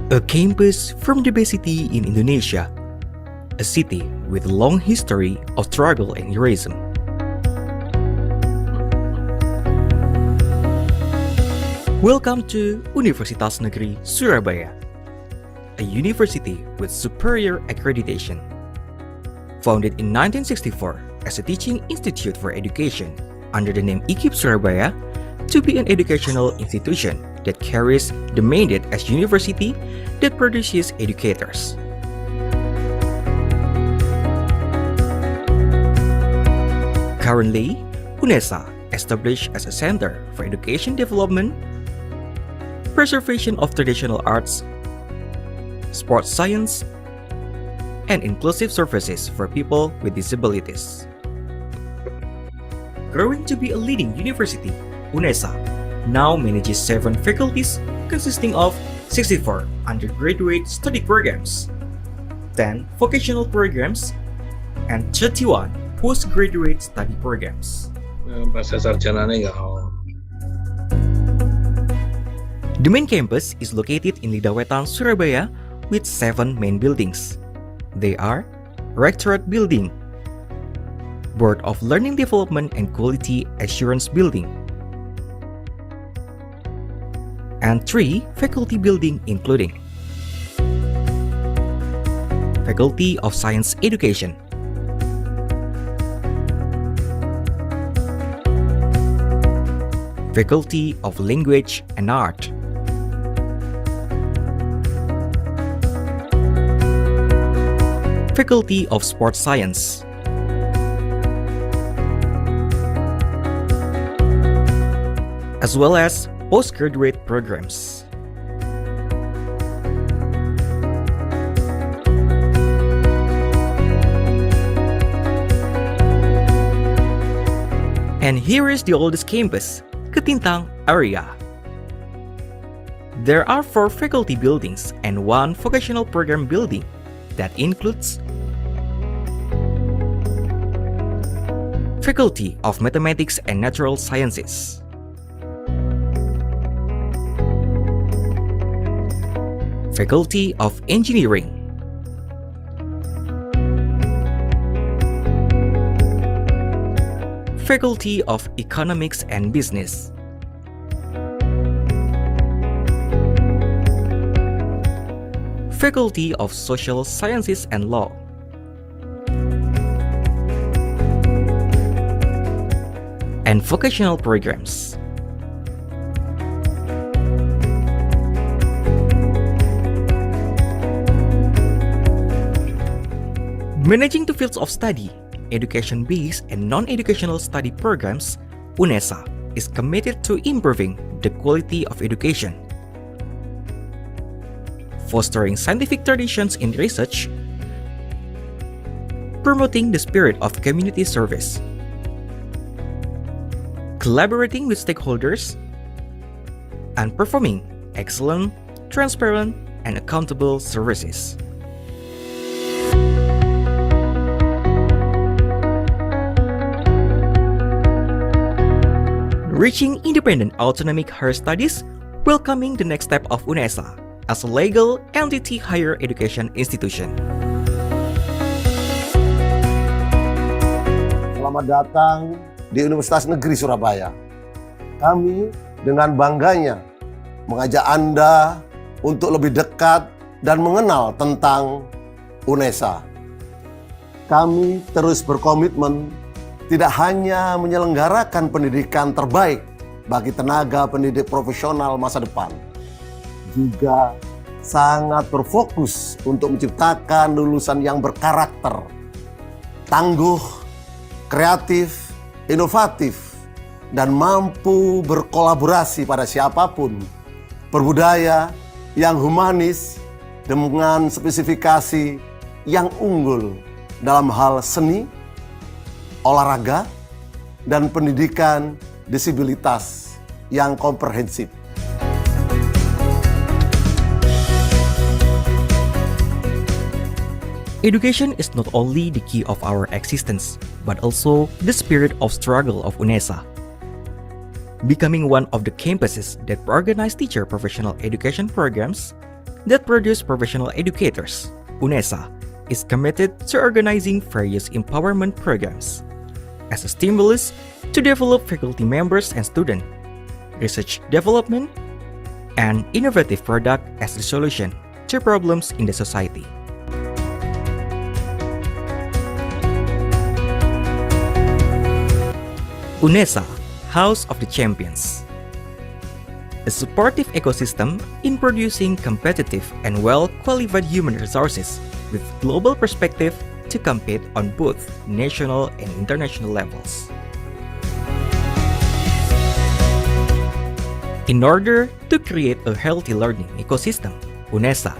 A campus from the best city in Indonesia, a city with a long history of struggle and heroism. Welcome to Universitas Negeri Surabaya, a university with superior accreditation. Founded in 1964 as a teaching institute for education under the name IKIP Surabaya, to be an educational institution that carries the mandate as university that produces educators. Currently, UNESA, established as a center for education development, preservation of traditional arts, sports science, and inclusive services for people with disabilities. Growing to be a leading university, UNESA now manages 7 faculties consisting of 64 undergraduate study programs, 10 vocational programs, and 31 postgraduate study programs. Bahasa sarjananya nggak mau. The main campus is located in Lidawetan, Surabaya with 7 main buildings. They are Rectorate Building, Board of Learning Development and Quality Assurance Building, and 3 faculty buildings including Faculty of Science Education, Faculty of Language and Art, Faculty of Sports Science, as well as postgraduate programs. And here is the oldest campus, Ketintang area. There are 4 faculty buildings and 1 vocational program building that includes Faculty of Mathematics and Natural Sciences, Faculty of Engineering, Faculty of Economics and Business, Faculty of Social Sciences and Law, and vocational programs. Managing the fields of study, education-based and non-educational study programs, UNESA is committed to improving the quality of education, fostering scientific traditions in research, promoting the spirit of community service, collaborating with stakeholders, and performing excellent, transparent, and accountable services. Reaching independent autonomic higher studies, welcoming the next step of UNESA as a legal entity higher education institution. Selamat datang di Universitas Negeri Surabaya. Kami dengan bangganya mengajak Anda untuk lebih dekat dan mengenal tentang UNESA. Kami terus berkomitmen tidak hanya menyelenggarakan pendidikan terbaik bagi tenaga pendidik profesional masa depan, juga sangat berfokus untuk menciptakan lulusan yang berkarakter, tangguh, kreatif, inovatif, dan mampu berkolaborasi pada siapapun, berbudaya yang humanis dengan spesifikasi yang unggul dalam hal seni, olahraga, dan pendidikan disabilitas yang komprehensif. Education is not only the key of our existence, but also the spirit of struggle of UNESA. Becoming one of the campuses that organize teacher professional education programs, that produce professional educators, UNESA is committed to organizing various empowerment programs as a stimulus to develop faculty members and students, research development, and innovative product as a solution to problems in the society. UNESA, House of the Champions. A supportive ecosystem in producing competitive and well-qualified human resources with global perspective to compete on both national and international levels. In order to create a healthy learning ecosystem, UNESA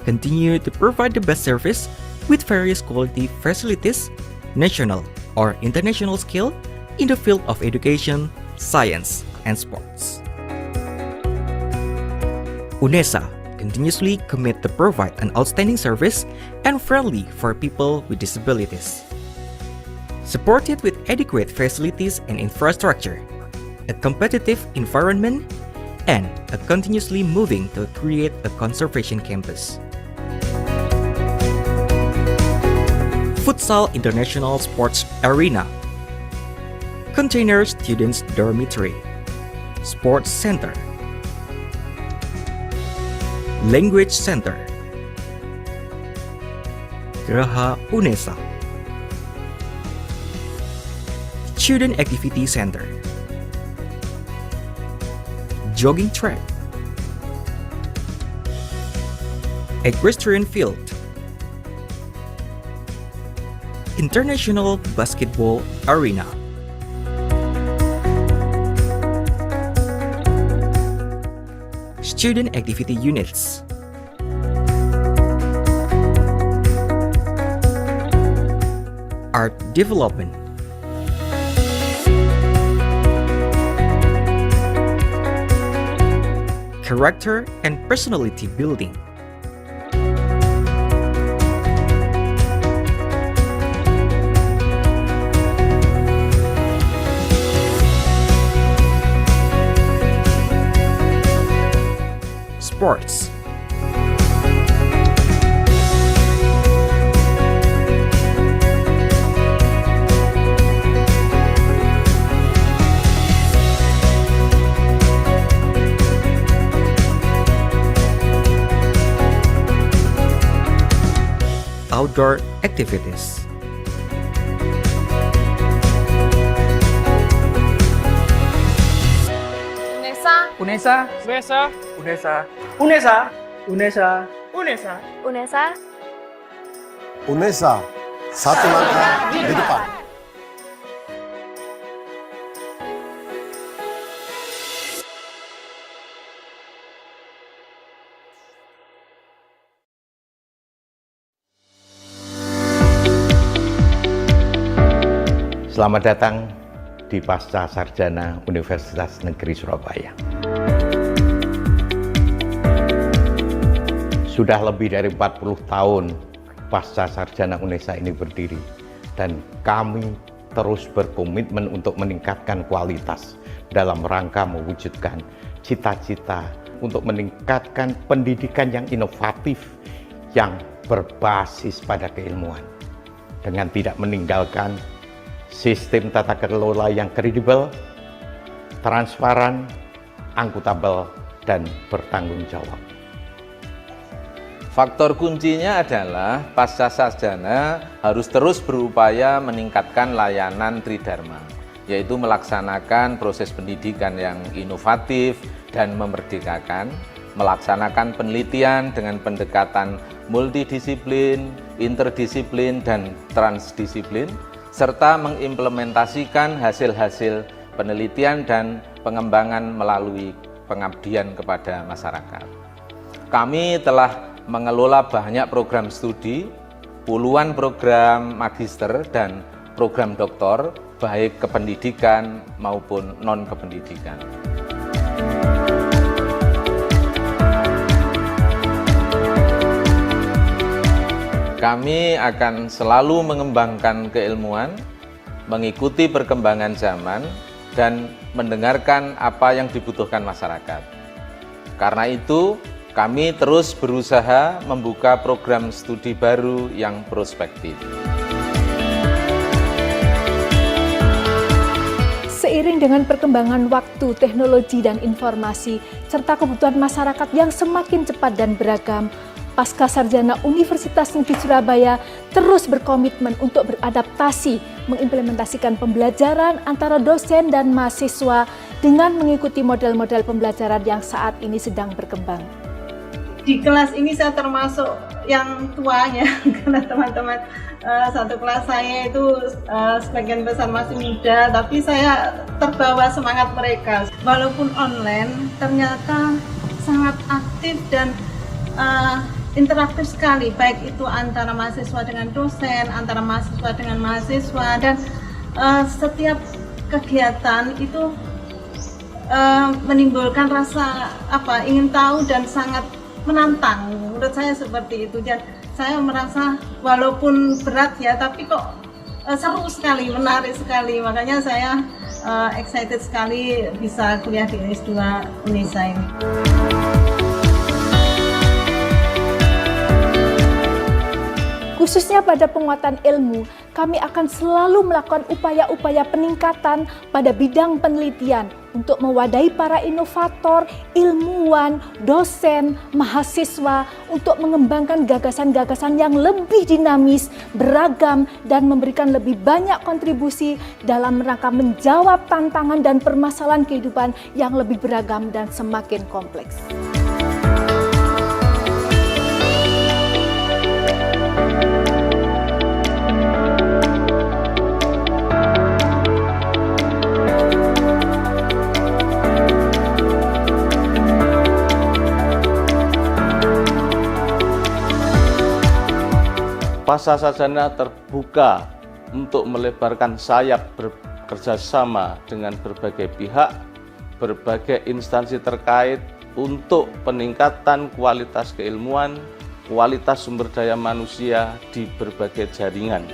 continue to provide the best service with various quality facilities, national or international scale in the field of education, science, and sports. UNESA continuously commit to provide an outstanding service and friendly for people with disabilities. Supported with adequate facilities and infrastructure, a competitive environment, and a continuously moving to create a conservation campus. Futsal International Sports Arena, Container Students Dormitory, Sports Center, Language Center, Geraha UNESA, Student Activity Center, Jogging Track, Equestrian Field, International Basketball Arena, Student Activity Units, Art Development, Character and Personality Building, Sports, Outdoor Activities. UNESA, UNESA, UNESA, UNESA, UNESA, UNESA, UNESA. UNESA, satu langkah di depan. Selamat datang di Pasca Sarjana Universitas Negeri Surabaya. Sudah lebih dari 40 tahun Pasca Sarjana UNESA ini berdiri, dan kami terus berkomitmen untuk meningkatkan kualitas dalam rangka mewujudkan cita-cita untuk meningkatkan pendidikan yang inovatif, yang berbasis pada keilmuan, dengan tidak meninggalkan sistem tata kelola yang kredibel, transparan, akuntabel, dan bertanggung jawab. Faktor kuncinya adalah pasca sarjana harus terus berupaya meningkatkan layanan tridharma, yaitu melaksanakan proses pendidikan yang inovatif dan memerdekakan, melaksanakan penelitian dengan pendekatan multidisiplin, interdisiplin, dan transdisiplin, serta mengimplementasikan hasil-hasil penelitian dan pengembangan melalui pengabdian kepada masyarakat. Kami telah mengelola banyak program studi, puluhan program magister dan program doktor, baik kependidikan maupun non-kependidikan. Kami akan selalu mengembangkan keilmuan, mengikuti perkembangan zaman, dan mendengarkan apa yang dibutuhkan masyarakat. Karena itu, Kami terus berusaha membuka program studi baru yang prospektif. Seiring dengan perkembangan waktu, teknologi, dan informasi, serta kebutuhan masyarakat yang semakin cepat dan beragam, Pasca Sarjana Universitas Negeri Surabaya terus berkomitmen untuk beradaptasi, mengimplementasikan pembelajaran antara dosen dan mahasiswa dengan mengikuti model-model pembelajaran yang saat ini sedang berkembang. Di kelas ini saya termasuk yang tuanya karena teman-teman satu kelas saya itu sebagian besar masih muda, tapi saya terbawa semangat mereka. Walaupun online, ternyata sangat aktif dan interaktif sekali, baik itu antara mahasiswa dengan dosen, antara mahasiswa dengan mahasiswa, dan setiap kegiatan itu menimbulkan rasa ingin tahu dan sangat menantang. Menurut saya seperti itu, dan saya merasa walaupun berat ya, tapi kok seru sekali, menarik sekali. Makanya saya excited sekali bisa kuliah di S2 Unesa ini. Khususnya pada penguatan ilmu, kami akan selalu melakukan upaya-upaya peningkatan pada bidang penelitian untuk mewadahi para inovator, ilmuwan, dosen, mahasiswa untuk mengembangkan gagasan-gagasan yang lebih dinamis, beragam, dan memberikan lebih banyak kontribusi dalam rangka menjawab tantangan dan permasalahan kehidupan yang lebih beragam dan semakin kompleks. Pasca Sarjana terbuka untuk melebarkan sayap bekerjasama dengan berbagai pihak, berbagai instansi terkait untuk peningkatan kualitas keilmuan, kualitas sumber daya manusia di berbagai jaringan.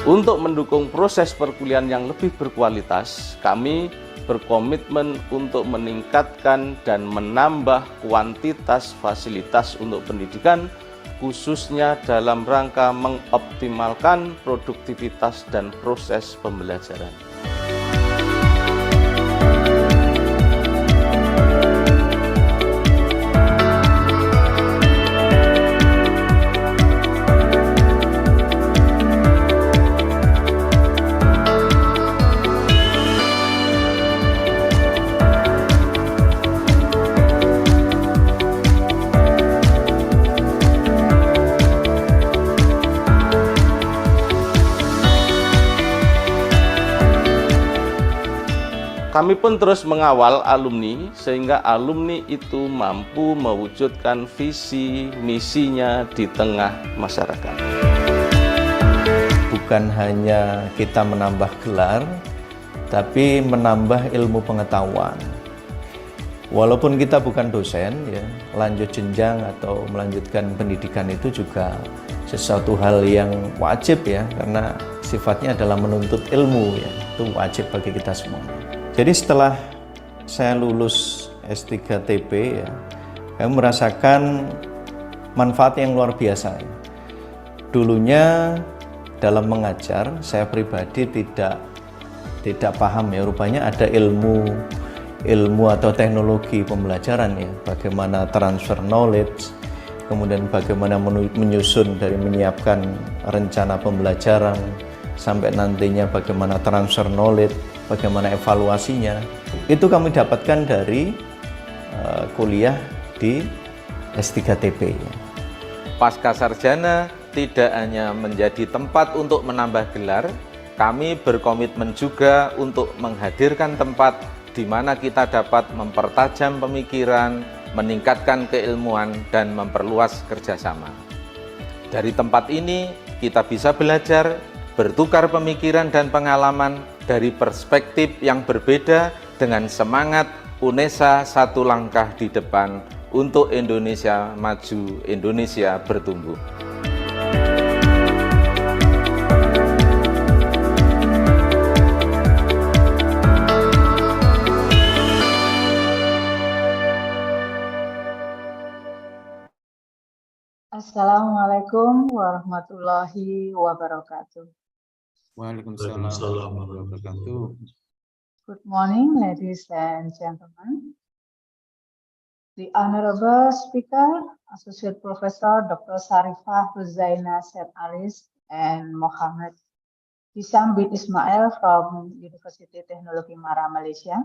Untuk mendukung proses perkuliahan yang lebih berkualitas, kami berkomitmen untuk meningkatkan dan menambah kuantitas fasilitas untuk pendidikan, khususnya dalam rangka mengoptimalkan produktivitas dan proses pembelajaran. Kami pun terus mengawal alumni sehingga alumni itu mampu mewujudkan visi misinya di tengah masyarakat. Bukan hanya kita menambah gelar, tapi menambah ilmu pengetahuan. Walaupun kita bukan dosen, ya, lanjut jenjang atau melanjutkan pendidikan itu juga sesuatu hal yang wajib ya, karena sifatnya adalah menuntut ilmu ya, itu wajib bagi kita semua. Jadi setelah saya lulus S3 TP ya, saya merasakan manfaat yang luar biasa. Dulunya dalam mengajar, saya pribadi tidak paham ya, rupanya ada ilmu atau teknologi pembelajaran ya, bagaimana transfer knowledge, kemudian bagaimana menyusun dari menyiapkan rencana pembelajaran, sampai nantinya bagaimana transfer knowledge, bagaimana evaluasinya. Itu kami dapatkan dari kuliah di S3 TP. Pasca Sarjana tidak hanya menjadi tempat untuk menambah gelar, kami berkomitmen juga untuk menghadirkan tempat di mana kita dapat mempertajam pemikiran, meningkatkan keilmuan, dan memperluas kerjasama. Dari tempat ini, kita bisa belajar, bertukar pemikiran dan pengalaman dari perspektif yang berbeda dengan semangat Unesa satu langkah di depan untuk Indonesia maju, Indonesia bertumbuh. Assalamualaikum warahmatullahi wabarakatuh. Waalaikumsalam warahmatullahi wabarakatuh. Good morning, ladies and gentlemen. The Honorable Speaker, Associate Professor Dr. Sharipah, Ruzaina, Syed, Aris, and Mohamad. Hisyam bin Ismail from Universiti Teknologi Malaysia.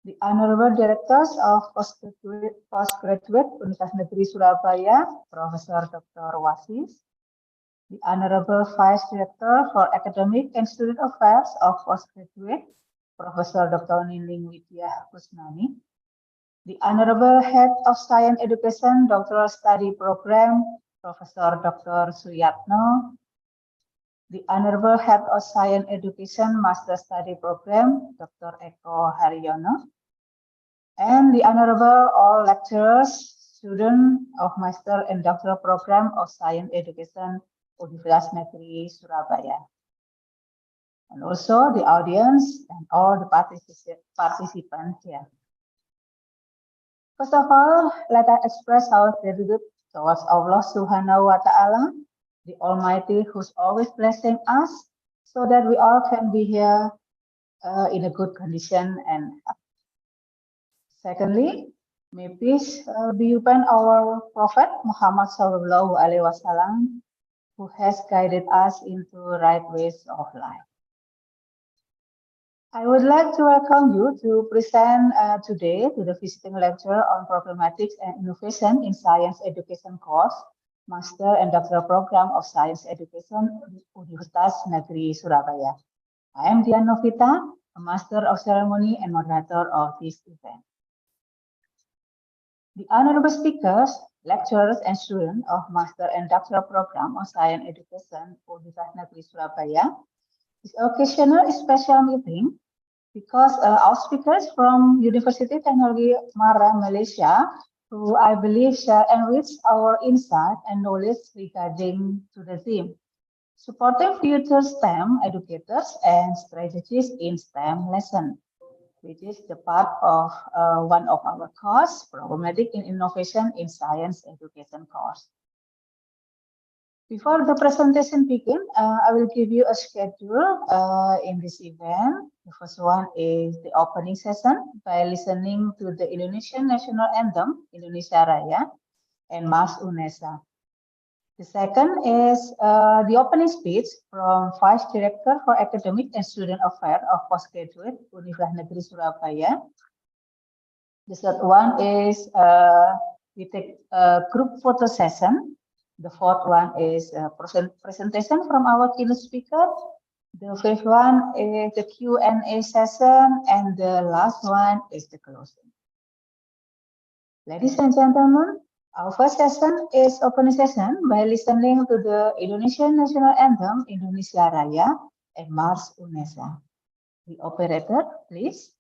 The Honorable Directors of Postgraduate Universitas Negeri Surabaya, Profesor Dr. Wasis. The Honorable Vice Director for Academic and Student Affairs of Postgraduate, Profesor Dr. Nining Widya Kusnani. The Honorable Head of Science Education Doctoral Study Program, Profesor Dr. Suyatno. The Honorable Head of Science Education Master Study Program, Dr. Eko Haryono. And the Honorable all lecturers, students of Master and Doctoral Program of Science Education Universitas Negeri Surabaya. And also the audience and all the participants here. First of all, let us express our gratitude towards Allah Subhanahu wa Ta'ala, the Almighty, who's always blessing us so that we all can be here in a good condition and happy. Secondly, may peace be upon our Prophet Muhammad Sallallahu Alaihi Wasallam, who has guided us into right ways of life. I would like to welcome you to present today to the visiting lecture on Problematics and Innovation in Science Education course, Master and Doctoral Program of Science Education, Universitas Negeri Surabaya. I am Dian Novita, a Master of Ceremony and moderator of this event. The honorable speakers, lecturers, and students of Master and Doctoral Program of Science Education, Universitas Negeri Surabaya, this occasional special meeting because our speakers from Universiti Teknologi Malaysia, who I believe shall enrich our insight and knowledge regarding to the theme, supporting future STEM educators and strategies in STEM lesson, which is the part of one of our course, Problematic in Innovation in Science Education course. Before the presentation begins, I will give you a schedule in this event. The first one is the opening session by listening to the Indonesian National Anthem, Indonesia Raya, and Mars Unesa. The second is the opening speech from Vice Director for Academic and Student Affairs of Postgraduate Universitas Negeri Surabaya. The third one is we take a group photo session. The fourth one is a presentation from our keynote speaker. The fifth one is the Q&A session, and the last one is the closing. Ladies and gentlemen, our first session is opening session by listening to the Indonesian National Anthem, Indonesia Raya, and Mars Unesa. The operator, please.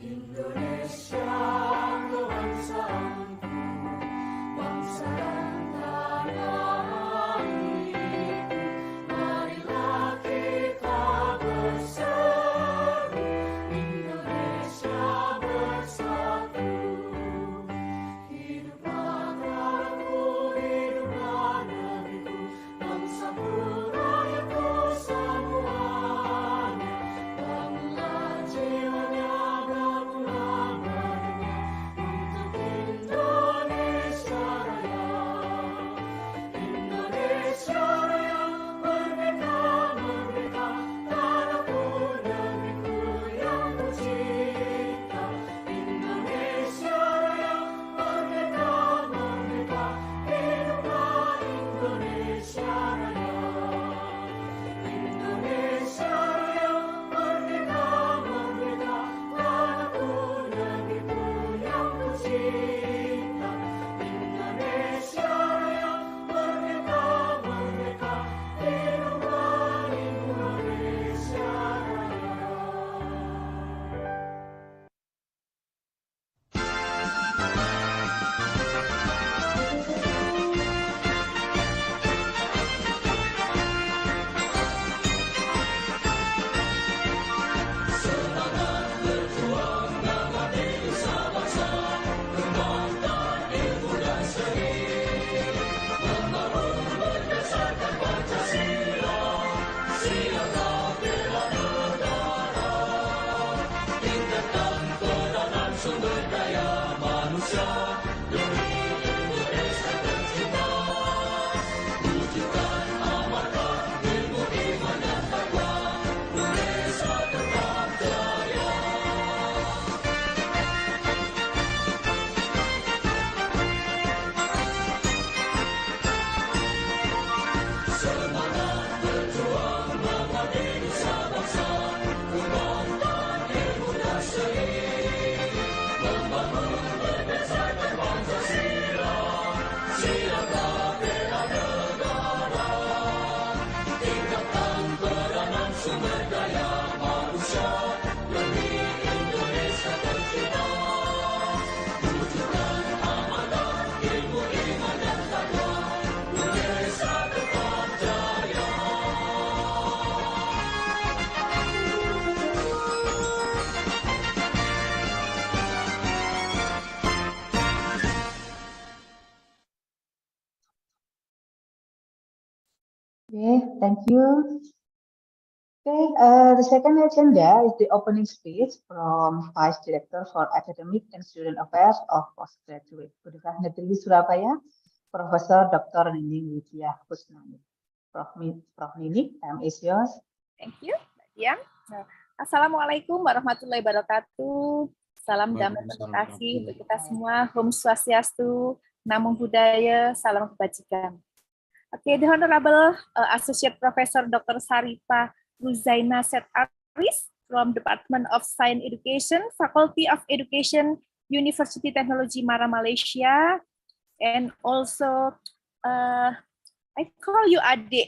Indonesia, bangsaku. Okay, thank you. Okay, the second agenda is the opening speech from Vice Director for Academic and Student Affairs of Postgraduate Universitas Negeri Surabaya, Profesor Dr. Nining Widya Kusnani. Prof. Nining, time is yours. Thank you, Mbak Dian. Assalamualaikum warahmatullahi wabarakatuh. Salam damai penuh kasih untuk kita semua. Om Swastiastu, Namo Buddhaya, salam kebajikan. Okay, the Honorable Associate Professor Dr. Sharipah Ruzaina Syed Aris from Department of Science Education, Faculty of Education, Universiti Teknologi Malaysia, and also I call you Adik,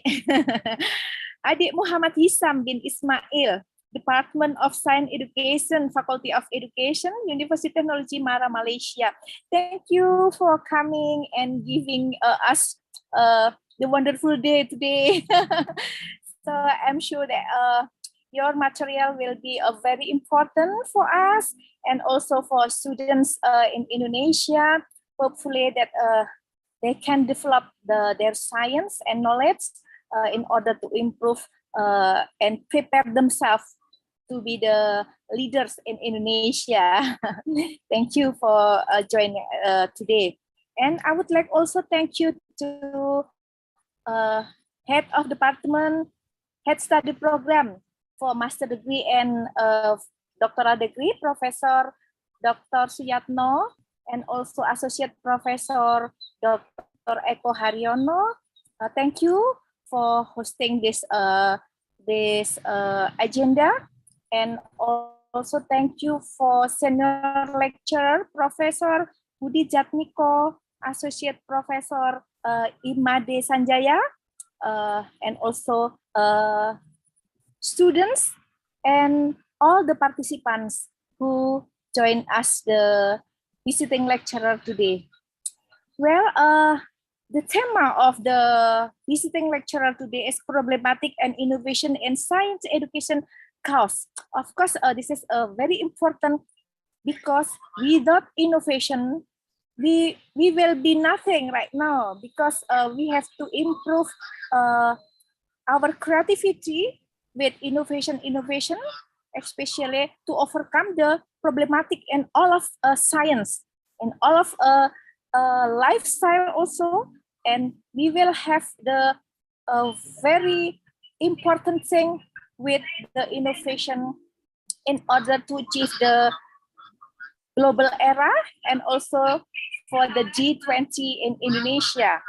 Adik Mohamad Hisyam bin Ismail, Department of Science Education, Faculty of Education, Universiti Teknologi Malaysia. Thank you for coming and giving us the wonderful day today. So I'm sure that your material will be very important for us and also for students in Indonesia. Hopefully that they can develop their science and knowledge in order to improve and prepare themselves to be the leaders in Indonesia. Thank you for joining today. And I would like also thank you to Head of Department, Head Study Program for Master Degree and Doctoral Degree, Professor Dr. Suyatno, and also Associate Professor Dr. Eko Haryono. Thank you for hosting this agenda, and also thank you for Senior Lecturer Professor Budi Jatmiko, Associate Professor Imade Sanjaya, and also students and all the participants who join us the visiting lecturer today. Well, the theme of the visiting lecturer today is problematic and innovation in science education course. Of course, this is very important because without innovation, we will be nothing right now, because we have to improve our creativity with innovation, especially to overcome the problematic in all of science and all of lifestyle also. And we will have the very important thing with the innovation in order to achieve the global era and also for the G20 in Indonesia.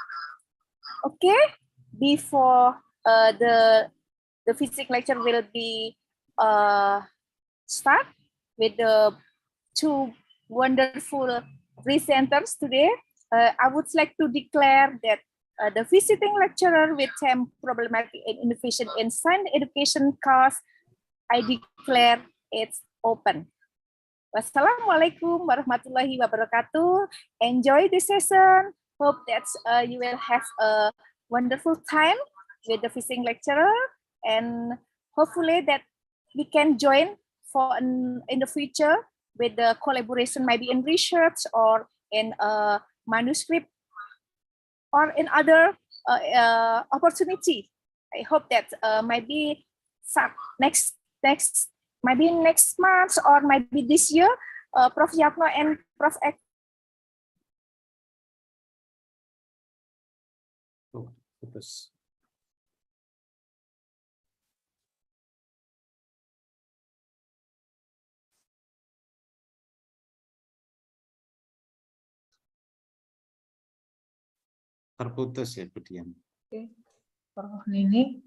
Okay, before the physics lecture will be start with the two wonderful presenters today. I would like to declare that the visiting lecturer with theme problematic and innovation in science education course, I declare it's open. Wassalamualaikum warahmatullahi wabarakatuh. Enjoy the session. Hope that you will have a wonderful time with the visiting lecturer, and hopefully that we can join for in the future with the collaboration, maybe in research or in manuscript or in other opportunity. I hope that maybe maybe next month or maybe this year, Prof. Yatno and Prof. Ek. Terputus ya, Bu Dian. Oke, Prof. Nining.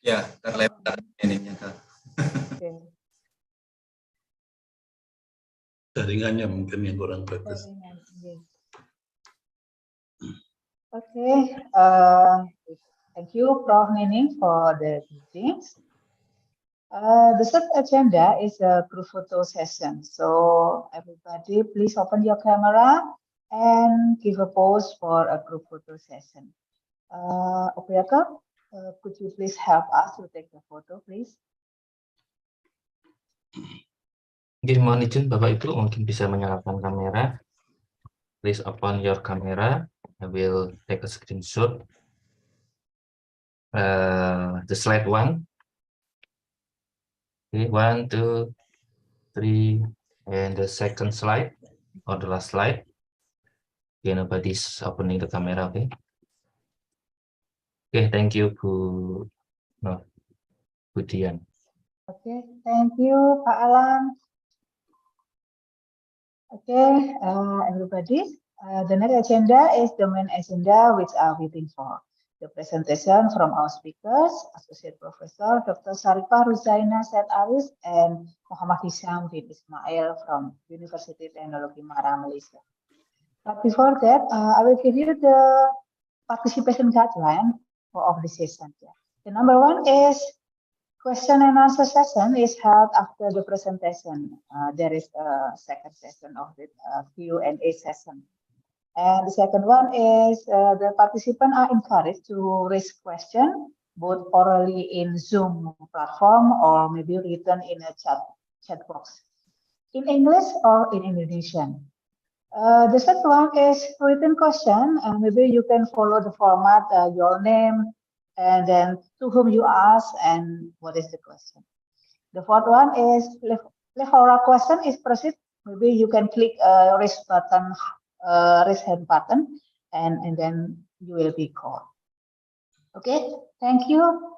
Ya, terlempar ininya, Kak. Oke. Jaringannya mungkin yang kurang bagus. Okay, thank you, Prof. Nining, for the greetings. The third agenda is a group photo session. So everybody, please open your camera and give a pose for a group photo session. Operator, could you please help us to take the photo, please? Oke, mohon izin Bapak Ibu mungkin bisa menyalakan kamera. Please open your camera. I will take a screenshot. the slide 1. Okay, 1, 2, 3, and the second slide or the last slide. Okay, nobody's opening the camera. Okay. Okay, thank you, Bu Dian. Okay, thank you, Pak Alam. Okay, everybody. The next agenda is the main agenda which are waiting for. The presentation from our speakers, Associate Professor Dr. Sharipah, Ruzaina, Syed, Aris, and Mohamad Hisyam bin Ismail from Universiti Teknologi Malaysia. But before that, I will give you the participation guideline of the session. The number 1 is question and answer session is held after the presentation. There is a second session of the Q&A session. And the second one is the participants are encouraged to raise questions both orally in Zoom platform or maybe written in a chat box in English or in Indonesian. The second one is written question, and maybe you can follow the format, your name, and then to whom you ask and what is the question. The fourth one is before a question is proceed, maybe you can click raise button, raise hand button, and then you will be called. Okay, thank you.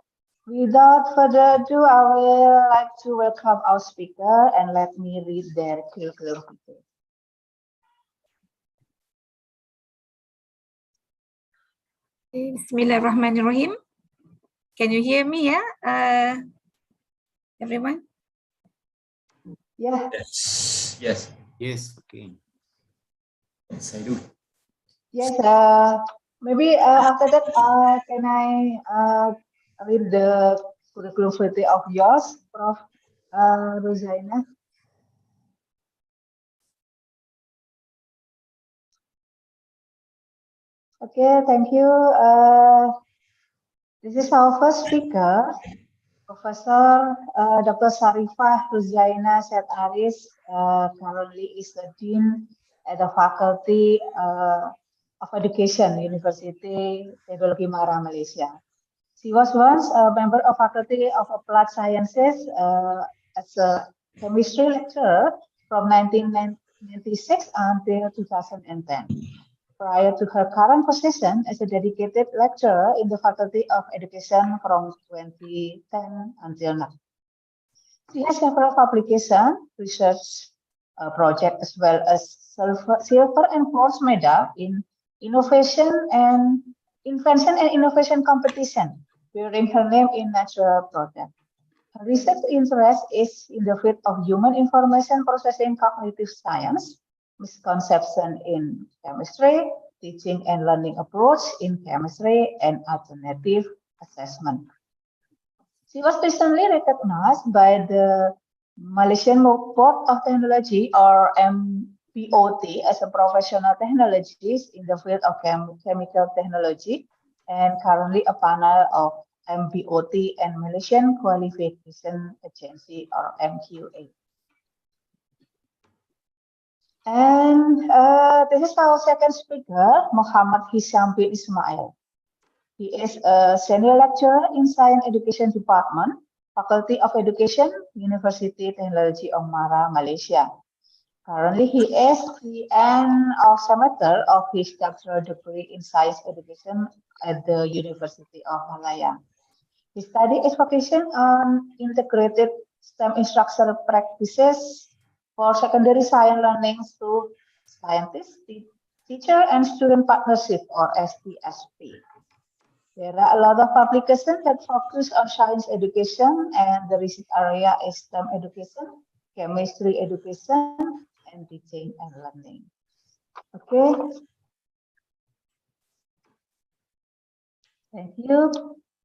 Without further ado, I would like to welcome our speaker and let me read their curriculum. Bismillahirrahmanirrahim. Can you hear me, everyone? Yeah. Yes. Yes. Okay. Yes, I do. Yes. Maybe after that, can I read the curriculum vitae of yours, Prof. Ruzaina? Okay, thank you. This is our first speaker, Professor Dr. Sharipah Ruzaina Syed Aris, currently is the Dean at the Faculty of Education, Universiti Teknologi Malaysia. She was once a member of Faculty of Applied Sciences as a chemistry lecturer from 1996 until 2010. Prior to her current position as a dedicated lecturer in the Faculty of Education from 2010 until now. She has several publications, research projects, as well as silver and bronze medal in innovation and invention and innovation competition, bearing her name in natural products. Her research interest is in the field of human information processing cognitive science, misconception in chemistry, teaching and learning approach in chemistry, and alternative assessment. She was recently recognized by the Malaysian Board of Technology, or MBOT, as a professional technologist in the field of chemical technology, and currently a panel of MBOT and Malaysian Qualification Agency, or MQA. And this is our second speaker, Mohamad Hisyam bin Ismail. He is a senior lecturer in Science Education Department, Faculty of Education, Universiti Teknologi Malaysia. Currently, he is the end of semester of his doctoral degree in Science Education at the University of Malaya. He studied his vocation on integrated STEM instructional practices for secondary science learning through scientist, teacher, and student partnership, or STSP. There are a lot of publications that focus on science education, and the research area is STEM education, chemistry education, and teaching and learning. Okay. Thank you.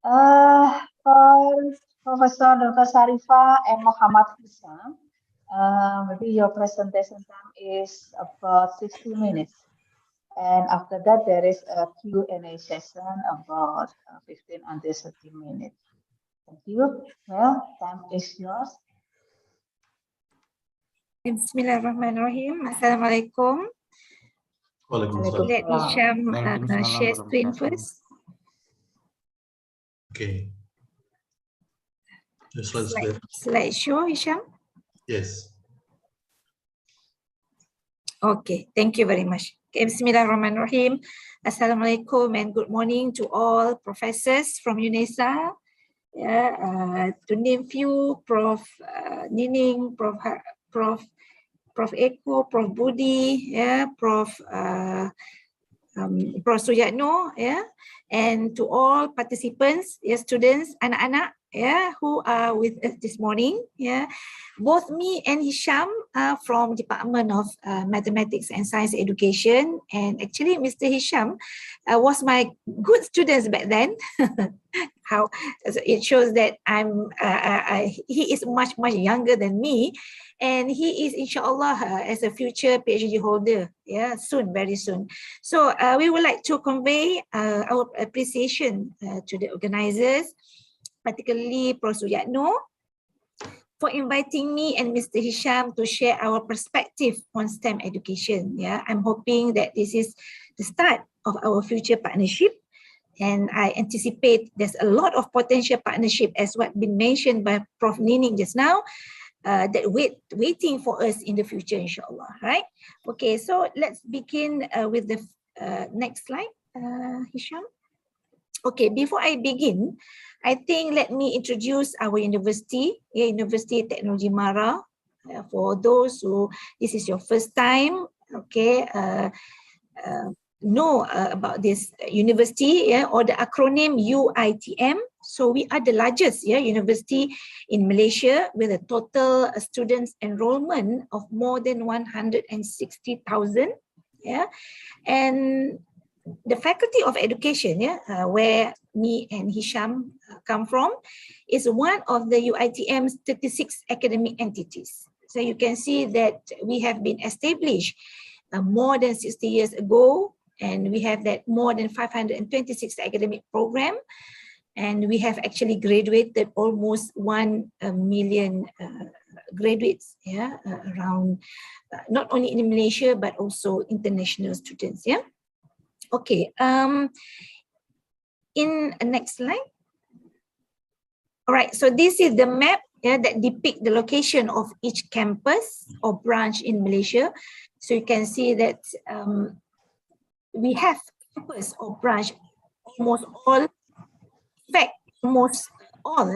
For Professor Dr. Sharipah and Mohamad Hisyam, maybe your presentation time is about 60 minutes. And after that, there is a Q&A session about 15 until 30 minutes. Thank you. Well, time is yours. Bismillahirrahmanirrahim. Assalamualaikum. Let Hisyam share screen first. Okay. The slides there. Slideshow, Hisyam. Yes. Okay, thank you very much. Okay, Bismillahirrahmanirrahim. Assalamualaikum and good morning to all professors from UNESA. To name few, Prof. Nining, Prof. Eko, Prof. Budi, Prof. Prof. Suyatno, and to all participants, students, anak-anak, who are with us this morning. Both me and Hisyam are from Department of Mathematics and Science Education, and actually Mr. Hisyam was my good students back then. How it shows that he is much younger than me, and he is inshallah as a future PhD holder, soon, very soon. So we would like to convey our appreciation to the organizers, particularly Prof. Suyatno, for inviting me and Mr. Hisyam to share our perspective on STEM education. I'm hoping that this is the start of our future partnership, and I anticipate there's a lot of potential partnership, as what been mentioned by Prof. Nining just now, that waiting for us in the future, inshallah. Right? Okay, so let's begin with the next slide, Hisyam. Okay, before I begin, I think let me introduce our university, Universiti Teknologi Mara. For those who this is your first time, okay, know about this university, or the acronym UITM. So we are the largest university in Malaysia with a total students enrollment of more than 160,000. And the Faculty of Education, where me and Hisyam come from, is one of the UITM's 36 academic entities. So you can see that we have been established more than 60 years ago, and we have that more than 526 academic program, and we have actually graduated almost 1 million graduates, around not only in Malaysia but also international students. Okay, in the next slide. All right, so this is the map that depict the location of each campus or branch in Malaysia. So you can see that we have campus or branch almost all, in fact, almost all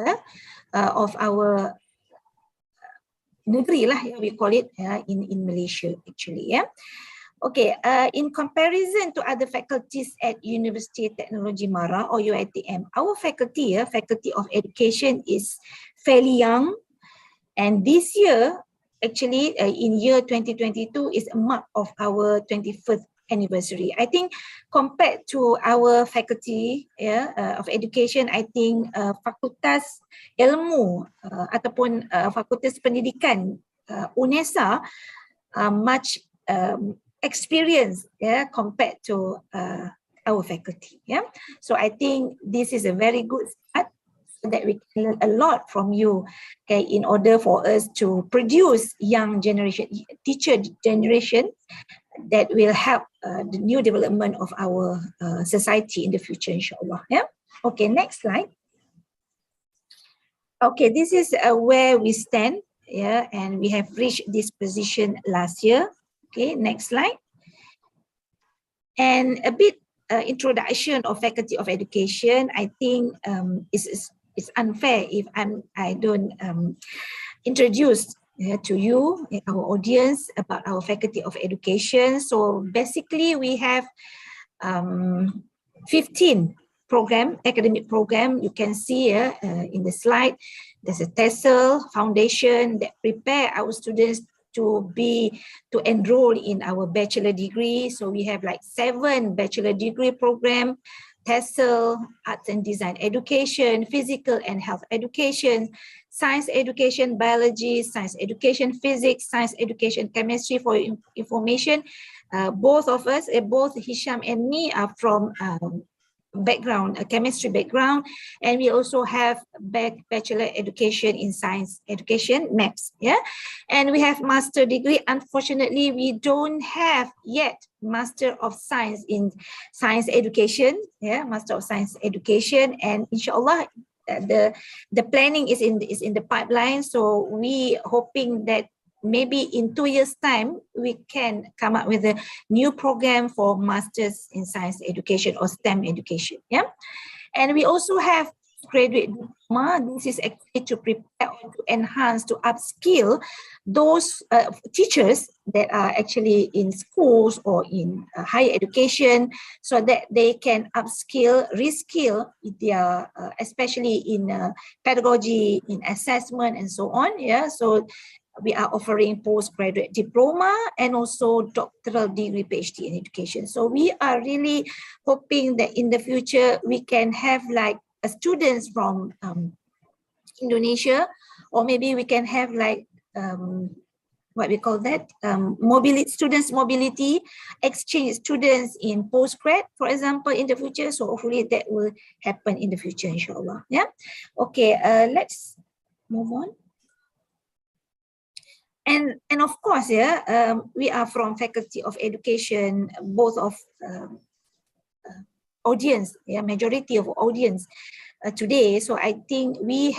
of our negeri lah, we call it, in Malaysia actually. Okay, in comparison to other faculties at Universiti Teknologi Mara or UITM, our faculty, Faculty of Education, is fairly young, and this year, actually in year 2022, is a mark of our 21st anniversary. I think compared to our faculty of education, I think Fakultas Ilmu ataupun Fakultas Pendidikan UNESA much experience compared to our faculty. So I think this is a very good start, so that we can learn a lot from you, in order for us to produce young generation, teacher generation that will help the new development of our society in the future, inshallah. Okay, next slide. Okay, this is where we stand, and we have reached this position last year. Okay, next slide. And a bit introduction of Faculty of Education. I think it's unfair if I don't introduce to you, our audience, about our Faculty of Education. So basically we have 15 academic program. You can see in the slide, there's a TESOL foundation that prepare our students to enroll in our bachelor degree. So we have like 7 bachelor degree program: TESOL, Arts and Design Education, Physical and Health Education, Science Education, Biology, Science Education, Physics, Science Education, Chemistry. For information, both of us, both Hisyam and me, are from background, a chemistry background, and we also have bachelor education in science education, maths, yeah, and we have master degree. Unfortunately, we don't have yet master of science in science education, yeah, master of science education, and inshallah the planning is in the pipeline. So we hoping that maybe in 2 years' time, we can come up with a new program for Masters in Science Education or STEM education. Yeah, and we also have graduate diploma. This is actually to prepare or to enhance, to upskill those teachers that are actually in schools or in higher education, so that they can upskill, reskill their, especially in pedagogy, in assessment, and so on. Yeah, so we are offering postgraduate diploma and also doctoral degree, PhD in education. So we are really hoping that in the future we can have like students from Indonesia, or maybe we can have like what we call that, students mobility, exchange students in postgrad, for example, in the future. So hopefully that will happen in the future, inshallah. Yeah. Okay. Let's move on. And of course, yeah, we are from Faculty of Education, both of audience, yeah, majority of audience today. So I think we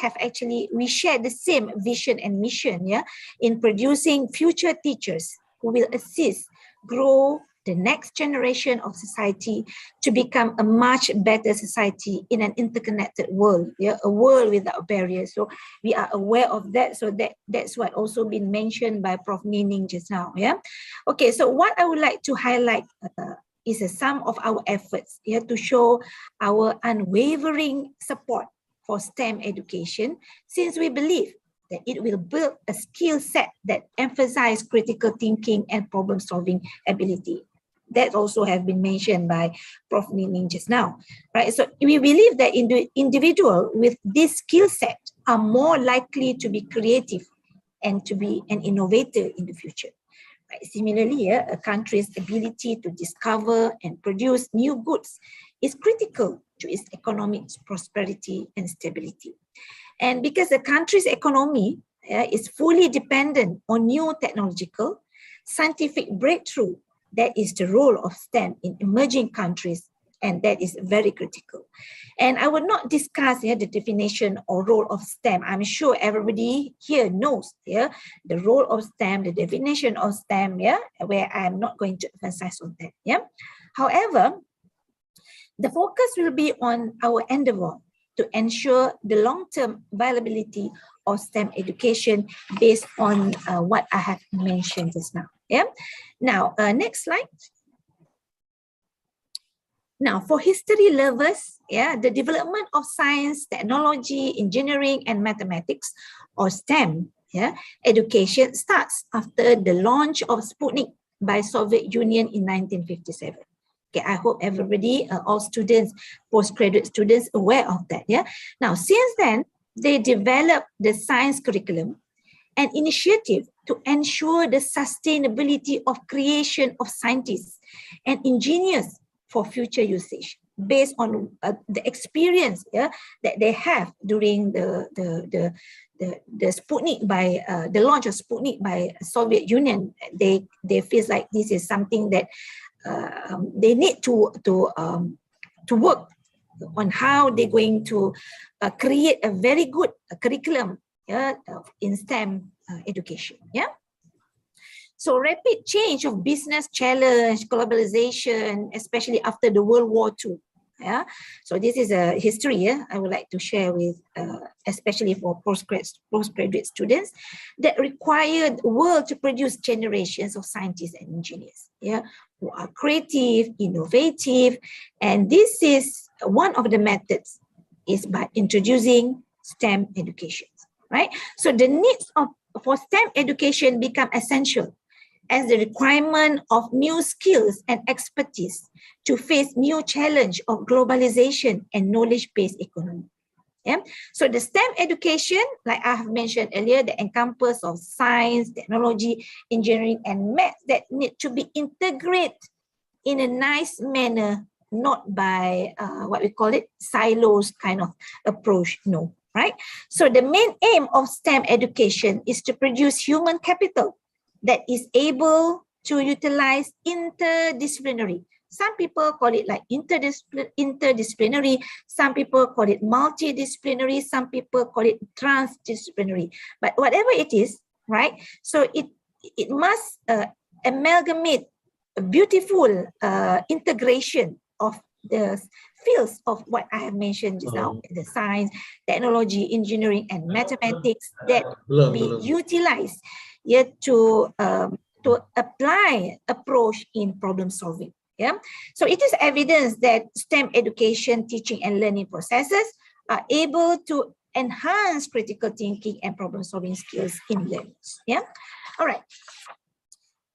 share the same vision and mission, yeah, in producing future teachers who will assist, grow the next generation of society to become a much better society in an interconnected world, yeah, a world without barriers. So we are aware of that. So that's what also been mentioned by Prof. Nining just now. Yeah. Okay. So what I would like to highlight is some of our efforts, yeah, to show our unwavering support for STEM education, since we believe that it will build a skill set that emphasizes critical thinking and problem-solving ability. That also have been mentioned by Prof. Nining just now, right? So we believe that individuals with this skill set are more likely to be creative and to be an innovator in the future. Right? Similarly, a country's ability to discover and produce new goods is critical to its economic prosperity and stability. And because the country's economy is fully dependent on new technological, scientific breakthrough, that is the role of STEM in emerging countries, and that is very critical. And I will not discuss the definition or role of STEM. I'm sure everybody here knows the role of STEM, the definition of STEM, where I'm not going to emphasize on that. However, the focus will be on our endeavor to ensure the long-term viability of STEM education based on what I have mentioned just now. Now, next slide. Now, for history lovers, the development of science, technology, engineering, and mathematics, or STEM, education starts after the launch of Sputnik by Soviet Union in 1957. Okay, I hope everybody, all students, postgraduate students, aware of that. Now, since then, they developed the science curriculum, an initiative to ensure the sustainability of creation of scientists and engineers for future usage, based on the experience that they have during the Sputnik by the launch of Sputnik by Soviet Union. They feel like this is something that they need to work on how they're going to create a very good curriculum in STEM education. So rapid change of business challenge, globalization, especially after the World War II. So this is a history I would like to share with, especially for postgraduate students, that require the world to produce generations of scientists and engineers, who are creative, innovative, and this is one of the methods is by introducing STEM education, right? So the needs for STEM education become essential as the requirement of new skills and expertise to face new challenge of globalization and knowledge-based economy. So the STEM education, like I have mentioned earlier, the encompass of science, technology, engineering, and math that need to be integrated in a nice manner not by what we call it silos kind of approach, no, right? So the main aim of STEM education is to produce human capital that is able to utilize interdisciplinary. Some people call it like interdisciplinary, some people call it multidisciplinary, some people call it transdisciplinary. But whatever it is, right? So it must amalgamate a beautiful integration of the fields of what I have mentioned just now, the science, technology, engineering, and mathematics that be utilized to apply approach in problem solving. Yeah, so it is evidence that STEM education, teaching and learning processes are able to enhance critical thinking and problem solving skills in learners. Yeah, all right.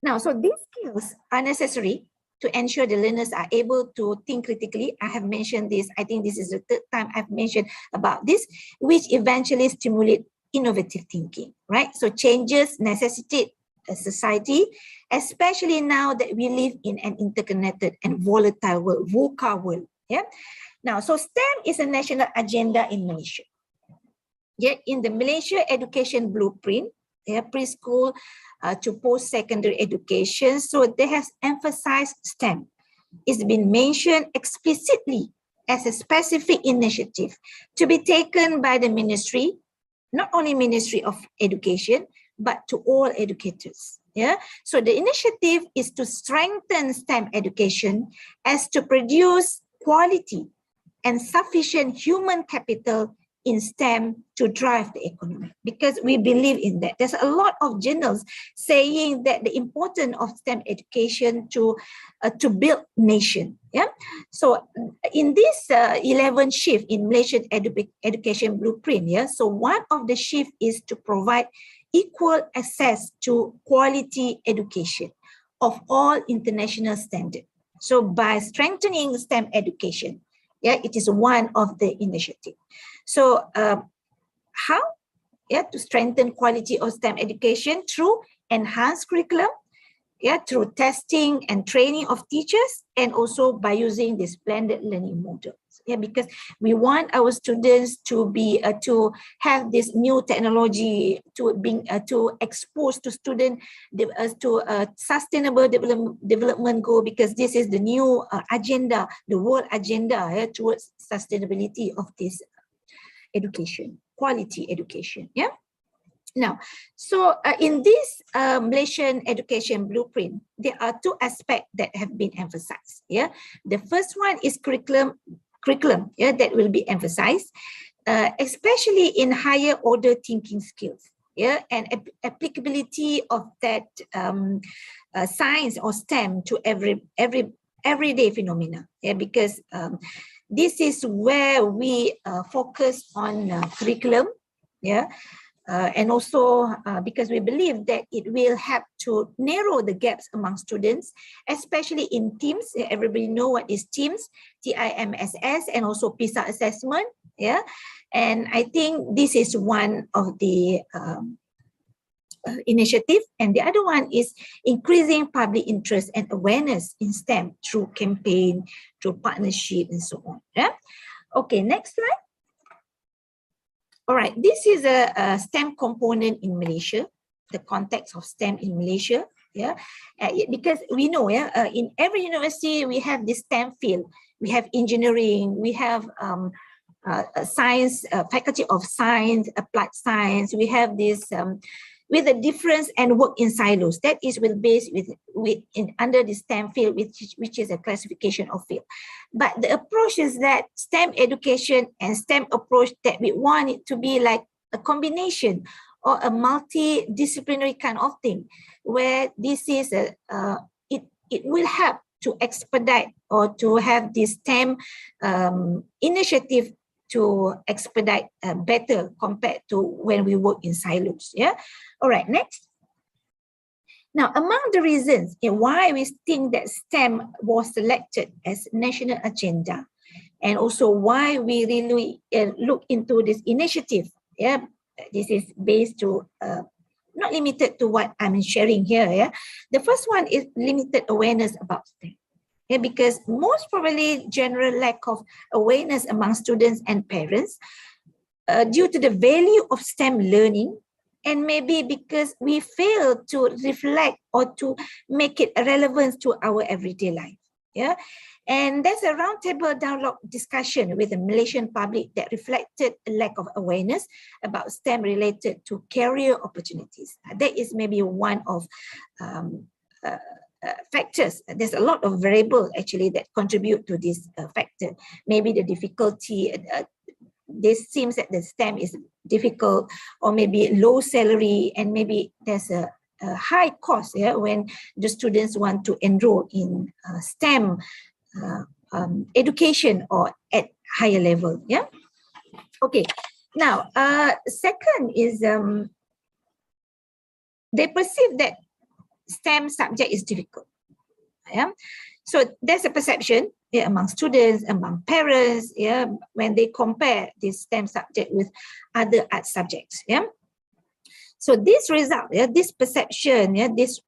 Now, so these skills are necessary to ensure the learners are able to think critically. I have mentioned this. I think this is the third time I've mentioned about this, which eventually stimulate innovative thinking, right? So changes necessitate a society, especially now that we live in an interconnected and volatile world, VUCA world. Yeah. Now, so STEM is a national agenda in Malaysia. Yet in the Malaysia Education Blueprint, preschool to post-secondary education, so they have emphasized STEM. It's been mentioned explicitly as a specific initiative to be taken by the ministry, not only Ministry of Education, but to all educators. Yeah. So the initiative is to strengthen STEM education as to produce quality and sufficient human capital in STEM to drive the economy, because we believe in that. There's a lot of journals saying that the importance of STEM education to build nation. Yeah. So in this 11 shift in Malaysian education blueprint, yeah. So one of the shift is to provide equal access to quality education of all international standard. So by strengthening STEM education, yeah, it is one of the initiative. So how? Yeah, to strengthen quality of STEM education through enhanced curriculum, yeah, through testing and training of teachers, and also by using this blended learning model. Yeah, because we want our students to be to have this new technology, to being to expose to student to sustainable development goal, because this is the new agenda, the world agenda, towards sustainability of this education, quality education. Yeah. Now, so in this Malaysian education blueprint, there are two aspects that have been emphasized. Yeah, the first one is curriculum, yeah, that will be emphasized, especially in higher order thinking skills. Yeah, and applicability of that science or STEM to everyday phenomena. Yeah, because this is where we focus on curriculum. Yeah. And also because we believe that it will help to narrow the gaps among students, especially in teams. Everybody know what is teams, TIMSS, and also PISA assessment. Yeah, and I think this is one of the initiative, and the other one is increasing public interest and awareness in STEM through campaign, through partnership, and so on. Yeah. Okay, next slide. All right, this is a STEM component in Malaysia, the context of STEM in Malaysia. Yeah, because we know, yeah, in every university we have this STEM field. We have engineering, we have science, faculty of science, applied science. We have this with the difference and work in silos. That is based under the STEM field, which is a classification of field. But the approach is that STEM education and STEM approach, that we want it to be like a combination or a multidisciplinary kind of thing, where this is it will help to expedite or to have this STEM initiative to expedite better compared to when we work in silos. Yeah. All right, next. Now, among the reasons why we think that STEM was selected as national agenda, and also why we really look into this initiative, yeah, this is based to not limited to what I'm sharing here. Yeah, the first one is limited awareness about STEM. Yeah, because most probably general lack of awareness among students and parents due to the value of STEM learning, and maybe because we fail to reflect or to make it relevant to our everyday life. Yeah, and there's a roundtable dialogue discussion with the Malaysian public that reflected a lack of awareness about STEM related to career opportunities. That is maybe one of factors. There's a lot of variables actually that contribute to this factor. Maybe the difficulty, this seems that the STEM is difficult, or maybe low salary, and maybe there's a high cost, yeah, when the students want to enroll in STEM education or at higher level. Yeah. Okay. Now, second is they perceive that STEM subject is difficult. Yeah. So there's a perception, yeah, among students, among parents, yeah, when they compare this STEM subject with other art subjects. Yeah. So this result, yeah, this perception, yeah, this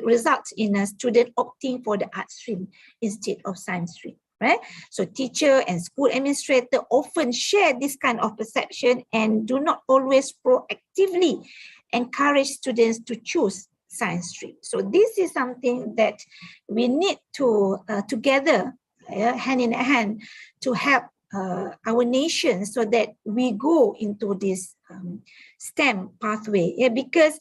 results in a student opting for the art stream instead of science stream, right? So teacher and school administrator often share this kind of perception and do not always proactively encourage students to choose science stream. So this is something that we need to together, hand in hand, to help our nation so that we go into this STEM pathway. Yeah, because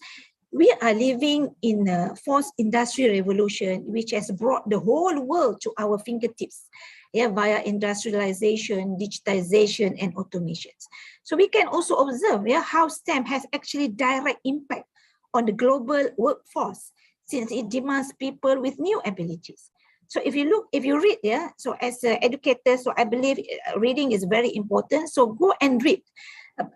we are living in a fourth industrial revolution, which has brought the whole world to our fingertips, yeah, via industrialization, digitization, and automations. So we can also observe, yeah, how STEM has actually direct impact on the global workforce, since it demands people with new abilities. So if you read, yeah, so as an educator, so I believe reading is very important. So go and read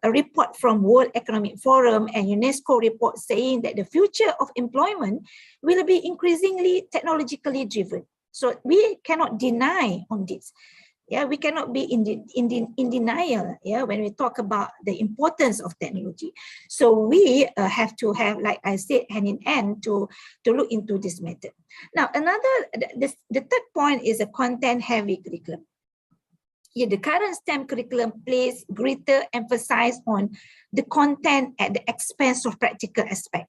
a report from World Economic Forum and UNESCO report saying that the future of employment will be increasingly technologically driven. So we cannot deny on this. Yeah, we cannot be in denial, yeah, when we talk about the importance of technology. So we have to have, like I said, hand in hand to look into this method. Now, the third point is a content-heavy curriculum. Yeah, the current STEM curriculum places greater emphasis on the content at the expense of practical aspect,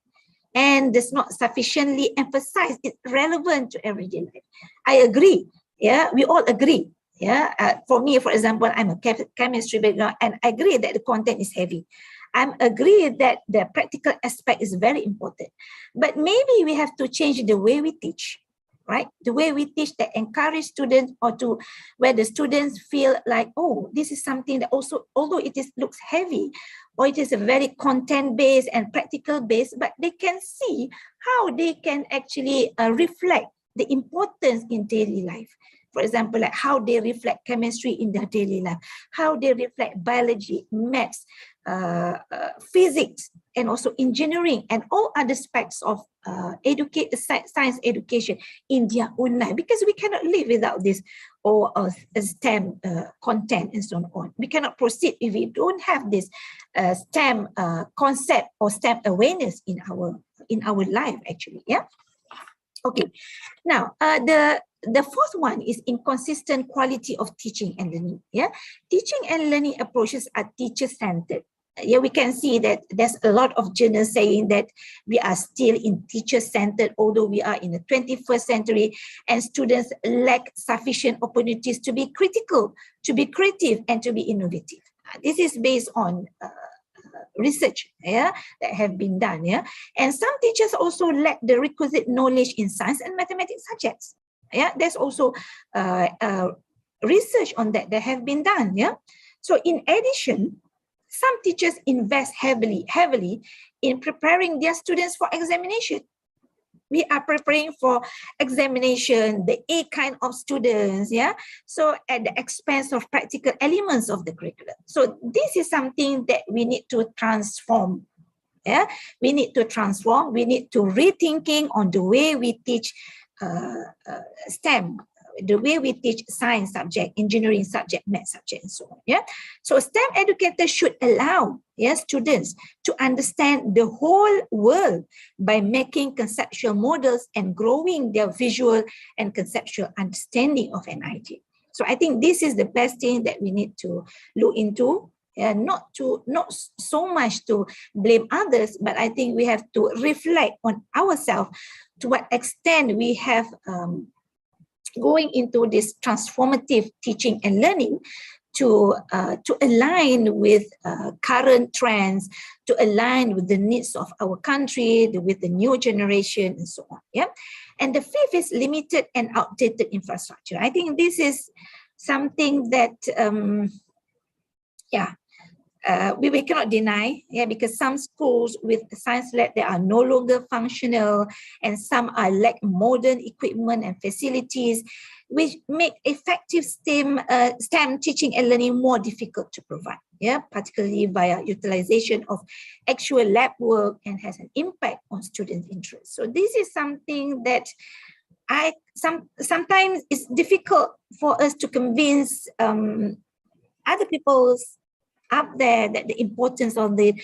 and does not sufficiently emphasize its relevant to everyday life. I agree. Yeah, we all agree. Yeah, for me, for example, I'm a chemistry background, and I agree that the content is heavy. I agree that the practical aspect is very important, but maybe we have to change the way we teach, right? The way we teach that encourage students, or to where the students feel like, oh, this is something that also, although it looks heavy, or it is a very content-based and practical-based, but they can see how they can actually reflect the importance in daily life. For example, like how they reflect chemistry in their daily life, how they reflect biology, maths, physics, and also engineering, and all other aspects of science education in their own life, because we cannot live without this or STEM content and so on. We cannot proceed if we don't have this STEM concept or STEM awareness in our life, actually. Yeah. Okay. Now, the fourth one is inconsistent quality of teaching and learning. Yeah, teaching and learning approaches are teacher-centered. Yeah, we can see that there's a lot of journals saying that we are still in teacher-centered, although we are in the 21st century, and students lack sufficient opportunities to be critical, to be creative, and to be innovative. This is based on research, yeah, that have been done. Yeah, and some teachers also lack the requisite knowledge in science and mathematics subjects. Yeah, there's also research on that have been done. Yeah, so in addition, some teachers invest heavily in preparing their students for examination. We are preparing for examination, the A kind of students, yeah, so at the expense of practical elements of the curriculum. So this is something that we need to transform. Yeah, we need to transform. We need to rethinking on the way we teach STEM the way we teach science subject, engineering subject, math subject, and so on. Yeah. So STEM educators should allow students to understand the whole world by making conceptual models and growing their visual and conceptual understanding of an idea. So I think this is the best thing that we need to look into. Not so much to blame others, but I think we have to reflect on ourselves to what extent we have going into this transformative teaching and learning to align with current trends, to align with the needs of our country, with the new generation, and so on. Yeah, and the fifth is limited and outdated infrastructure. I think this is something that we cannot deny, because some schools with science lab, they are no longer functional, and some are lack modern equipment and facilities, which make effective STEM teaching and learning more difficult to provide, particularly via utilization of actual lab work, and has an impact on students' interest. So this is something that sometimes it's difficult for us to convince other people's up there that the importance of the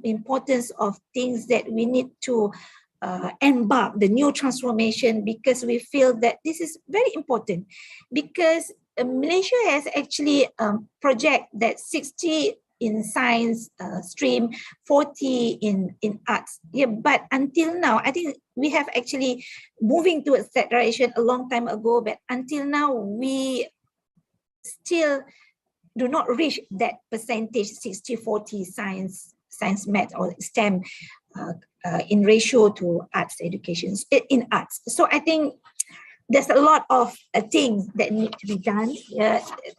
importance of things that we need to embark the new transformation, because we feel that this is very important, because Malaysia has actually project that 60 in science stream, 40 in arts. But until now, I think we have actually moving towards that direction a long time ago, but until now we still do not reach that percentage 60-40 science, math, or STEM in ratio to arts education in arts. So I think there's a lot of things that need to be done.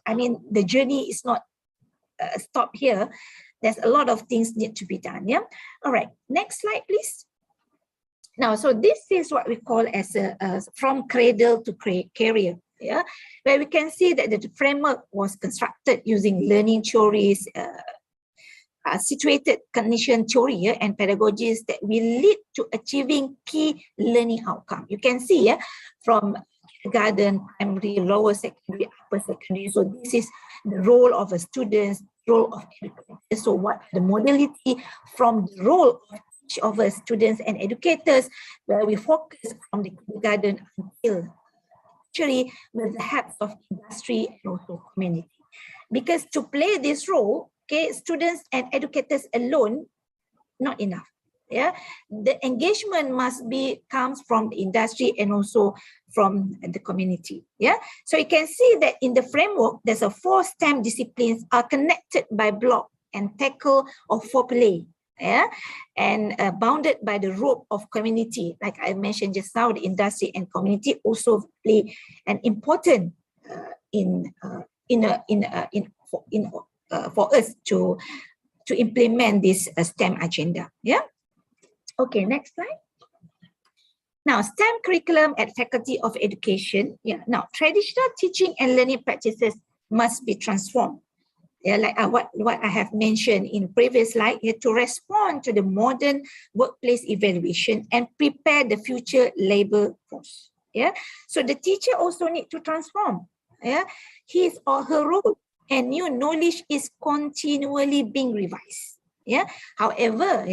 I mean, the journey is not stopped here. There's a lot of things need to be done. Yeah. All right. Next slide, please. Now, so this is what we call as a from cradle to career. Yeah, where we can see that the framework was constructed using learning theories, situated cognition theory, and pedagogies that will lead to achieving key learning outcome. You can see from kindergarten, primary, lower secondary, upper secondary. So this is the role of a student, role of educators. So what the modality from the role of each of us students and educators, where we focus from the kindergarten until actually with the help of industry and also community. Because to play this role, students and educators alone, not enough. Yeah, the engagement comes from the industry and also from the community. Yeah, so you can see that in the framework, there's 4 STEM disciplines are connected by block and tackle or foreplay. Yeah, and bounded by the rope of community, like I mentioned just now, the industry and community also play an important for us to implement this STEM agenda. Yeah. Okay. Next slide. Now, STEM curriculum at Faculty of Education. Yeah. Now, traditional teaching and learning practices must be transformed. Yeah, like what I have mentioned in previous slide, to respond to the modern workplace evaluation and prepare the future labor force. Yeah, so the teacher also need to transform. Yeah, his or her role, and new knowledge is continually being revised. Yeah, however,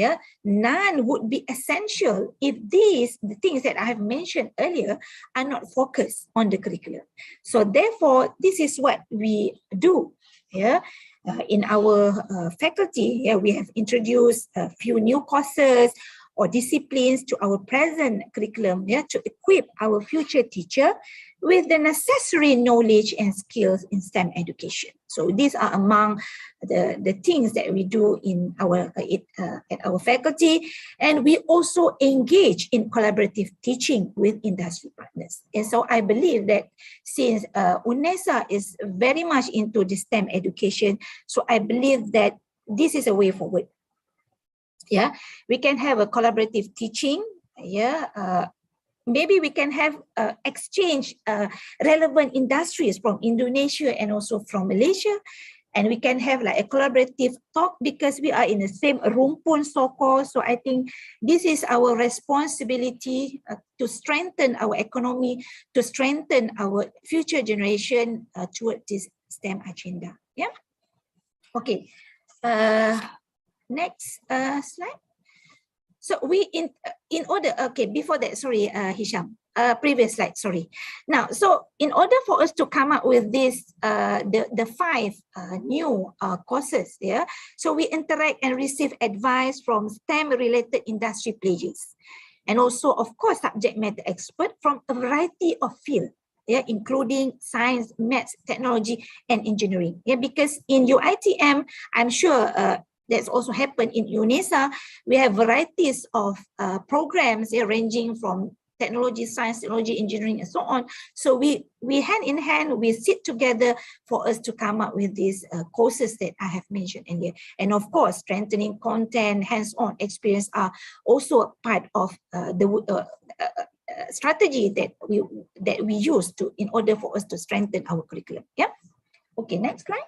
none would be essential if the things that I have mentioned earlier are not focused on the curriculum. So therefore, this is what we do. Yeah, in our faculty, we have introduced a few new courses or disciplines to our present curriculum, to equip our future teacher with the necessary knowledge and skills in STEM education. So these are among the things that we do in our at our faculty, and we also engage in collaborative teaching with industry partners. And so I believe that since UNESA is very much into the STEM education, so I believe that this is a way forward. Yeah, we can have a collaborative teaching. Yeah. Maybe we can have exchange relevant industries from Indonesia and also from Malaysia, and we can have like a collaborative talk because we are in the same rumpun soko. So I think this is our responsibility to strengthen our economy, to strengthen our future generation toward this STEM agenda. Yeah. Okay. Next slide. So we in order, okay, before that, sorry, Hisyam, previous slide, sorry. Now, so in order for us to come up with this, the 5 new courses, yeah, so we interact and receive advice from STEM-related industry players, and also, of course, subject matter expert from a variety of fields, yeah, including science, maths, technology, and engineering. Yeah, because in UITM, I'm sure that's also happened in UNESA. We have varieties of programs, yeah, ranging from technology, science, technology, engineering, and so on. So we hand in hand, we sit together for us to come up with these courses that I have mentioned earlier. And of course, strengthening content, hands-on experience are also a part of the strategy that we use to in order for us to strengthen our curriculum. Yeah. Okay, next slide.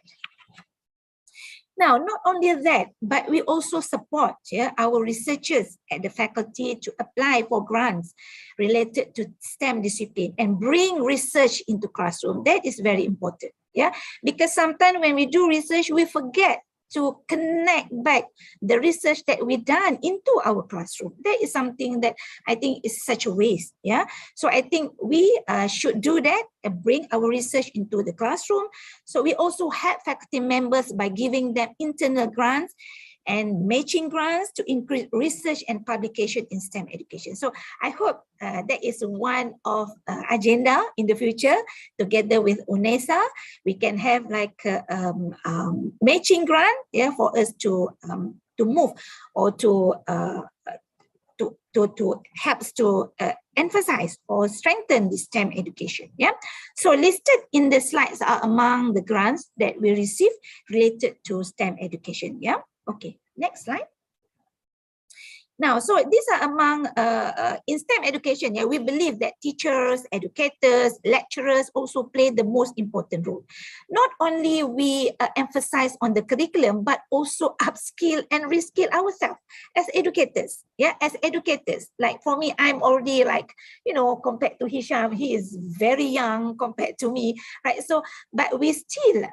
Now, not only that, but we also support, yeah, our researchers at the faculty to apply for grants related to STEM discipline and bring research into classroom. That is very important, yeah, because sometimes when we do research, we forget to connect back the research that we done into our classroom. That is something that I think is such a waste, yeah. So I think we should do that and bring our research into the classroom. So we also help faculty members by giving them internal grants and matching grants to increase research and publication in STEM education. So I hope that is one of agenda in the future. Together with UNESA, we can have like matching grant, yeah, for us to move or to helps to emphasize or strengthen the STEM education. Yeah. So listed in the slides are among the grants that we receive related to STEM education. Yeah. Okay, next slide. Now, so these are among, in STEM education, yeah, we believe that teachers, educators, lecturers also play the most important role. Not only we emphasize on the curriculum, but also upskill and reskill ourselves as educators. Yeah, as educators, like for me, I'm already like, you know, compared to Hisyam, he is very young compared to me, right? So, but we still,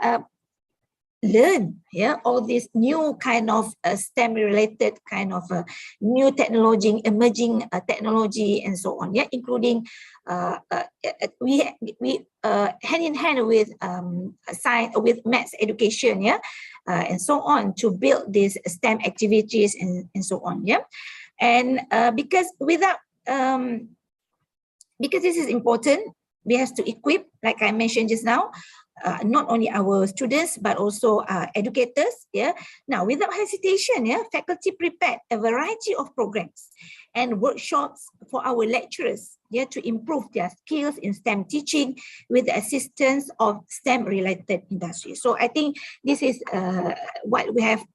learn, yeah, all this new kind of STEM related kind of new technology, emerging technology, and so on, yeah, including we hand in hand with science, with maths education, yeah, and so on, to build these STEM activities and so on, yeah. And because without because this is important, we have to equip, like I mentioned just now, not only our students, but also educators. Yeah. Now, without hesitation, yeah, faculty prepared a variety of programs and workshops for our lecturers, yeah, to improve their skills in STEM teaching with the assistance of STEM-related industries. So I think this is what we have.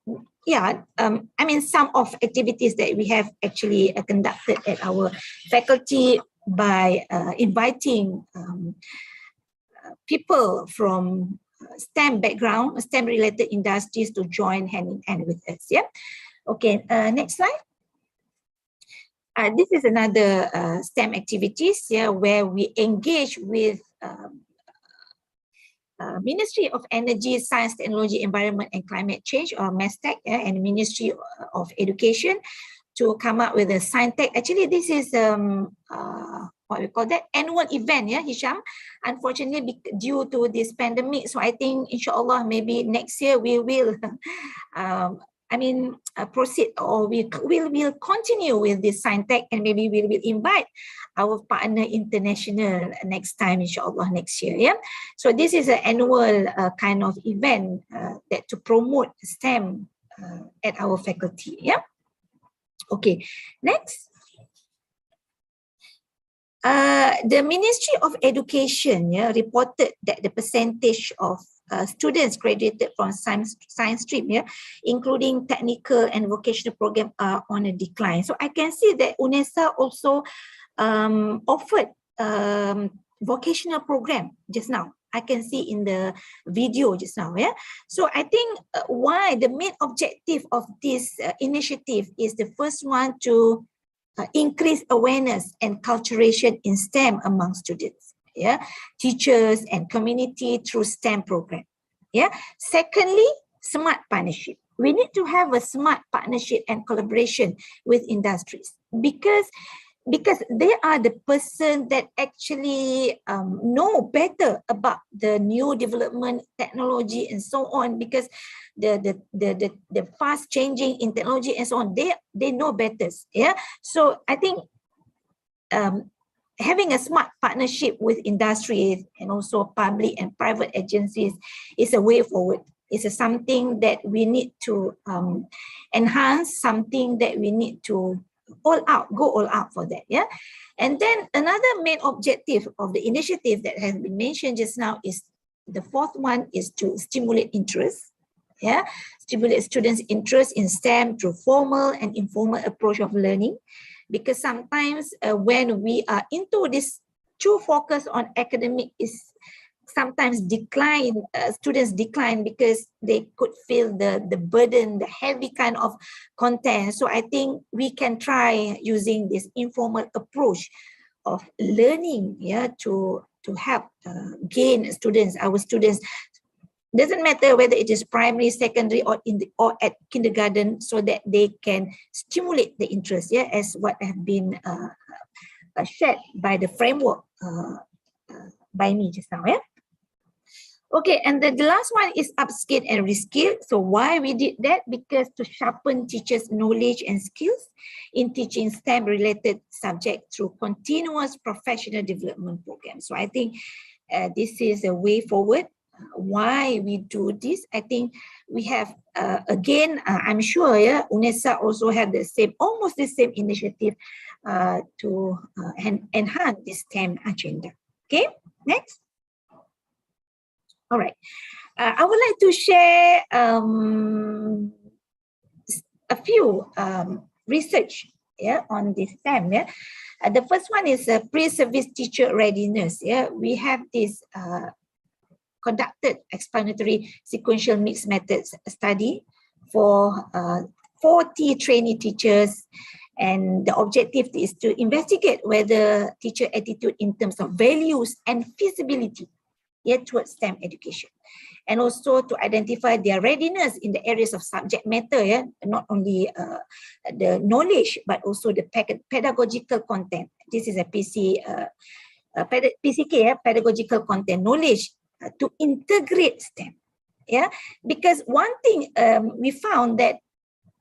Yeah, I mean, some of activities that we have actually conducted at our faculty by inviting people from STEM background, STEM related industries to join hand in hand with us. Yeah. Okay, next slide. This is another STEM activities, yeah, where we engage with Ministry of Energy, Science, Technology, Environment and Climate Change, or MESTEC, yeah, and Ministry of Education to come up with a science tech. Actually, this is what we call that annual event, yeah, Hisyam. Unfortunately, due to this pandemic, so I think inshallah maybe next year we will proceed, or we will continue with this science tech, and maybe we will invite our partner international next time, inshallah, next year. Yeah. So this is an annual kind of event that to promote STEM at our faculty. Yeah. Okay, next. The Ministry of Education, yeah, reported that the percentage of students graduated from science stream, yeah, including technical and vocational program, are on a decline. So I can see that UNESA also offered vocational program just now. I can see in the video just now. Yeah. So I think why the main objective of this initiative is the first one to increase awareness and culturation in STEM among students, yeah, teachers and community through STEM program. Yeah. Secondly, smart partnership. We need to have a smart partnership and collaboration with industries because they are the person that actually know better about the new development technology and so on, because the fast changing in technology and so on, they know better. Yeah. So I think having a smart partnership with industries and also public and private agencies is a way forward. It's something that we need to enhance, something that we need to go all out for that. Yeah. And then another main objective of the initiative that has been mentioned just now is the fourth one is to stimulate interest. Yeah. Stimulate students' interest in STEM through formal and informal approach of learning. Because sometimes when we are into this too focus on academic is sometimes students decline because they could feel the burden, the heavy kind of content. So I think we can try using this informal approach of learning, yeah, to help gain our students. Doesn't matter whether it is primary, secondary, or at kindergarten, so that they can stimulate the interest, yeah, as what have been shared by the framework by me just now. Yeah. Okay, and then the last one is upskill and reskill. So why we did that? Because to sharpen teachers' knowledge and skills in teaching STEM-related subjects through continuous professional development programs. So I think this is a way forward. Why we do this? I think we have again. I'm sure, yeah, UNESA also have almost the same initiative to enhance this STEM agenda. Okay, next. All right, I would like to share a few research, yeah, on this STEM. Yeah, the first one is pre-service teacher readiness. Yeah, we have this conducted explanatory sequential mixed methods study for 40 trainee teachers, and the objective is to investigate whether teacher attitude in terms of values and feasibility, yeah, towards STEM education, and also to identify their readiness in the areas of subject matter, yeah, not only the knowledge but also the pedagogical content. This is a PCK, yeah, pedagogical content knowledge to integrate STEM. Yeah, because one thing we found that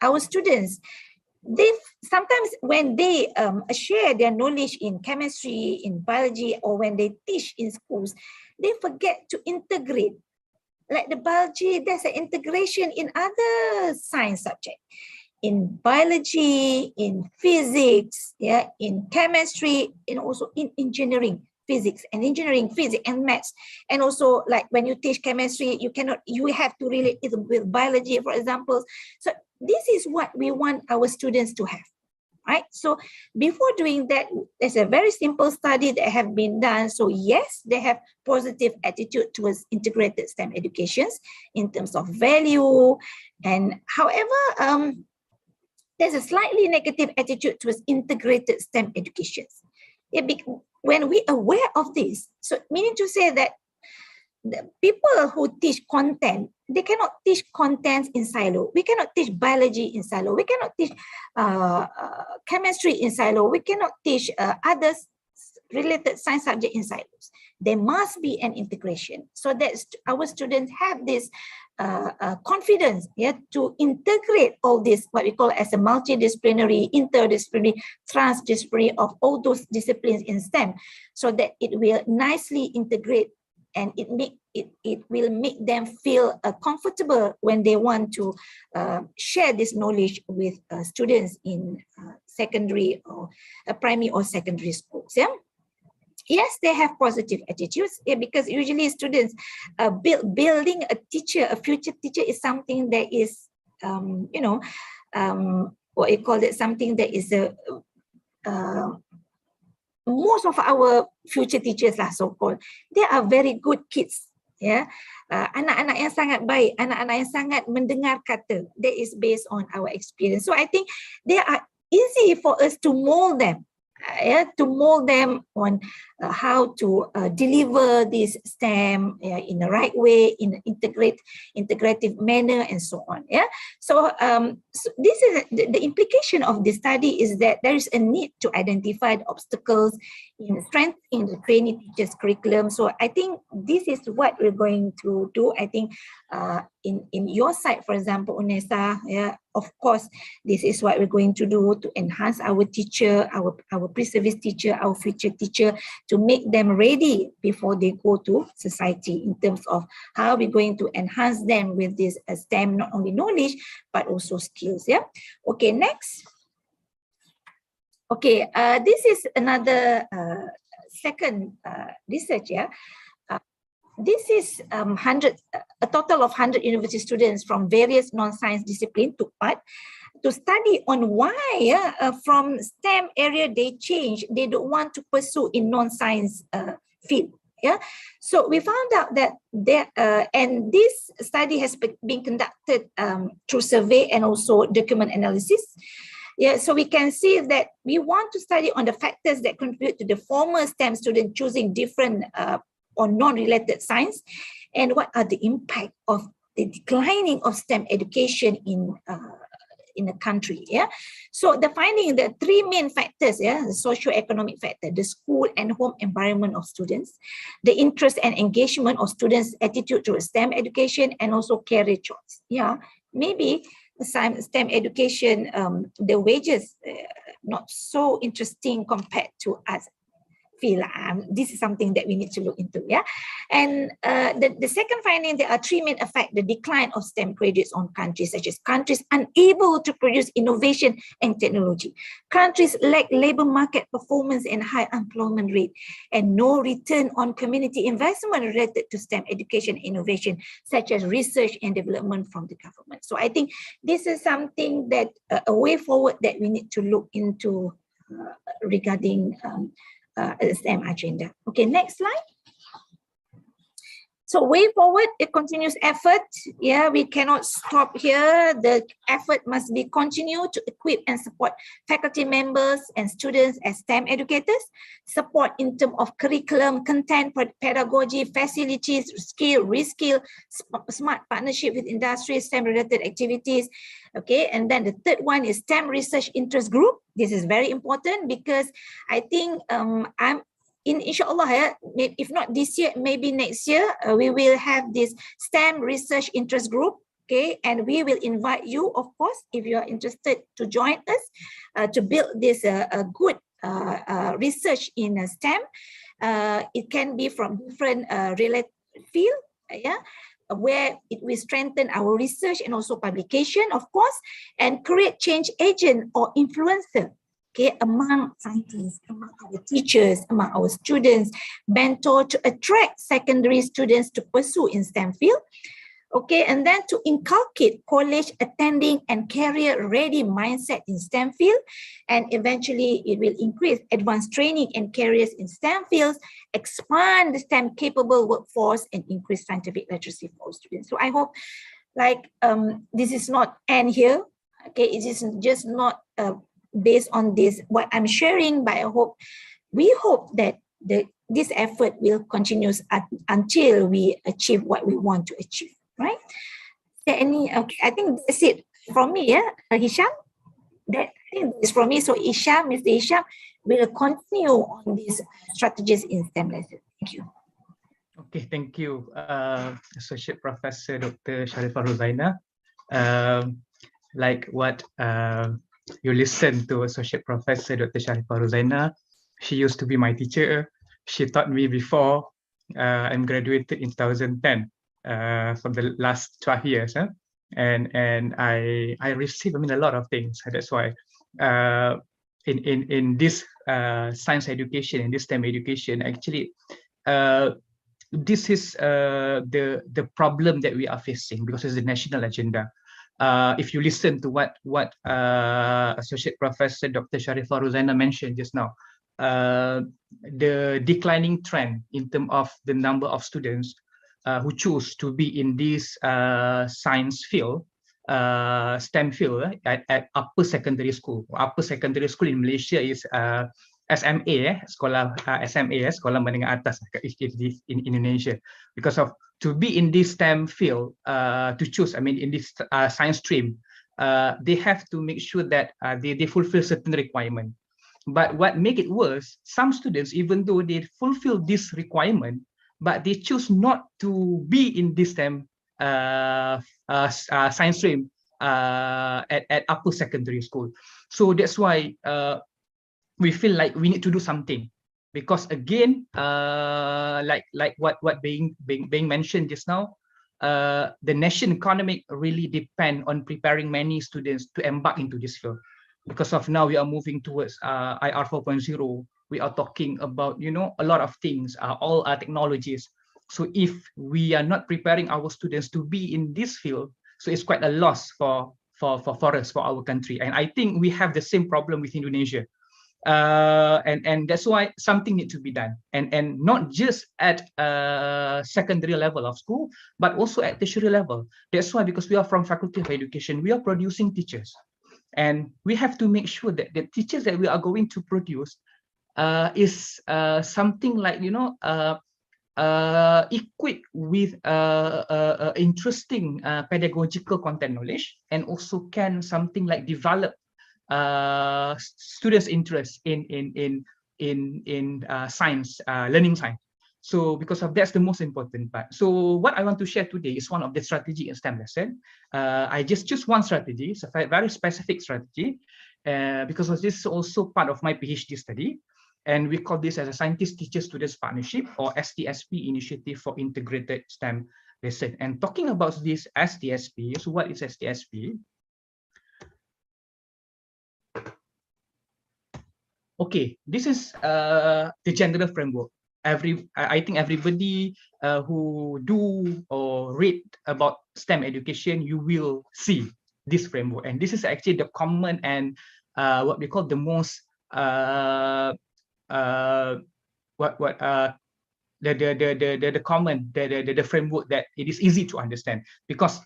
our students, they sometimes when they share their knowledge in chemistry, in biology, or when they teach in schools, they forget to integrate. Like the biology, there's an integration in other science subjects, in biology, in physics, yeah, in chemistry, and also in engineering. Physics and maths, and also like when you teach chemistry, you have to relate it with biology, for example. So this is what we want our students to have, right? So before doing that, there's a very simple study that have been done. So yes, they have positive attitude towards integrated STEM educations in terms of value, and however, there's a slightly negative attitude towards integrated STEM educations. When we are aware of this, so meaning to say that the people who teach content, they cannot teach contents in silo. We cannot teach biology in silo. We cannot teach chemistry in silo. We cannot teach other related science subject in silos. There must be an integration so that our students have this confidence, yeah, to integrate all this, what we call as a multidisciplinary, interdisciplinary, transdisciplinary of all those disciplines in STEM, so that it will nicely integrate and it will make them feel comfortable when they want to share this knowledge with students in secondary or primary or secondary schools. Yeah. Yes, they have positive attitudes, yeah, because usually students building a future teacher is something that is, what you call it, something that is most of our future teachers lah so-called, they are very good kids. Ya, anak-anak yang sangat baik, anak-anak yang sangat mendengar kata. That is based on our experience. So I think they are easy for us to mold them. To mold them on how to deliver this STEM in the right way, in an integrative manner, and so on. So this is the implication of this study is that there is a need to identify the obstacles in strengthening the trainee teachers curriculum. So I think this is what we're going to do. I think in your side, for example, UNESA, of course, this is what we're going to do to enhance our teacher, our pre-service teacher, our future teacher, to make them ready before they go to society in terms of how we're going to enhance them with this STEM, not only knowledge, but also skills. Okay, next. Okay, this is another second research. This is a total of 100 university students from various non-science disciplines took part to study on why from STEM area they change, they don't want to pursue in non-science field. So we found out that there, and this study has been conducted through survey and also document analysis. So we can see that we want to study on the factors that contribute to the former STEM student choosing different or non-related science, and what are the impact of the declining of STEM education in the country. So the finding, the three main factors, the socio-economic factor, the school and home environment of students, the interest and engagement of students' attitude to STEM education, and also career choice. Maybe some STEM education, the wages not so interesting compared to us. This is something that we need to look into. And the second finding, there are three main effects: the decline of STEM graduates on countries such as countries unable to produce innovation and technology, countries lack labor market performance and high employment rate, and no return on community investment related to STEM education and innovation, such as research and development from the government. So I think this is something that a way forward that we need to look into regarding STEM agenda. Okay, next slide. So way forward, a continuous effort. We cannot stop here. The effort must be continued to equip and support faculty members and students as STEM educators, support in terms of curriculum, content, pedagogy, facilities, skill, reskill, smart partnership with industry, STEM-related activities. Okay, and then the third one is STEM research interest group. This is very important because I think inshallah, if not this year, maybe next year, we will have this STEM research interest group. Okay, and we will invite you, of course, if you are interested, to join us to build this good research in STEM. It can be from different related field, where it will strengthen our research and also publication, of course, and create change agent or influencer. Okay, among scientists, among our teachers, among our students, mentor to attract secondary students to pursue in STEM field. Okay, and then to inculcate college attending and career-ready mindset in STEM field, and eventually it will increase advanced training and careers in STEM fields, expand the STEM-capable workforce, and increase scientific literacy for students. So I hope, this is not end here. Okay, it is just not based on this what I'm sharing, but we hope that this effort will continue until we achieve what we want to achieve. Right? Okay, I think that's it from me, Hisyam. I think it's from me. So Mr. Hisyam will continue on these strategies in STEM lesson. Thank you. Okay, thank you, Associate Professor Dr. Sharipah Ruzaina. Like what you listen to Associate Professor Dr. Sharipah Ruzaina, she used to be my teacher. She taught me before. I'm graduated in 2010. For the last 12 years, and I received a lot of things. That's why in this science education, in this STEM education, actually this is the problem that we are facing, because it's the national agenda. If you listen to what Associate Professor Dr. Sharipah Ruzaina mentioned just now, the declining trend in terms of the number of students who choose to be in this science field, STEM field at upper secondary school. Upper secondary school in Malaysia is SMA, sekolah SMA, sekolah menengah atas in Indonesia. Because of to be in this STEM field, to choose, I mean, in this science stream, they have to make sure that they fulfill certain requirement. But what make it worse, some students, even though they fulfill this requirement, but they choose not to be in this STEM science stream at upper secondary school. So that's why we feel like we need to do something, because again, like what being mentioned just now, the nation economic really depend on preparing many students to embark into this field. Because of now we are moving towards IR 4.0. We are talking about, you know, a lot of things, all technologies. So if we are not preparing our students to be in this field, so it's quite a loss for us, for our country. And I think we have the same problem with Indonesia. And that's why something needs to be done, and not just at secondary level of school, but also at tertiary level. That's why, because we are from Faculty of Education, we are producing teachers, and we have to make sure that the teachers that we are going to produce is something like, you know, equipped with interesting pedagogical content knowledge, and also can something like develop students' interest in science, learning science. So because of that's the most important part. So what I want to share today is one of the strategy in STEM lesson. I just choose one strategy. It's a very specific strategy, because this is also part of my PhD study. And we call this as a Scientist Teacher Students Partnership, or STSP, Initiative for Integrated STEM Lesson. And talking about this STSP, so what is STSP? Okay, this is the general framework. I think everybody who do or read about STEM education, you will see this framework. And this is actually the common and what we call the most the framework that it is easy to understand, because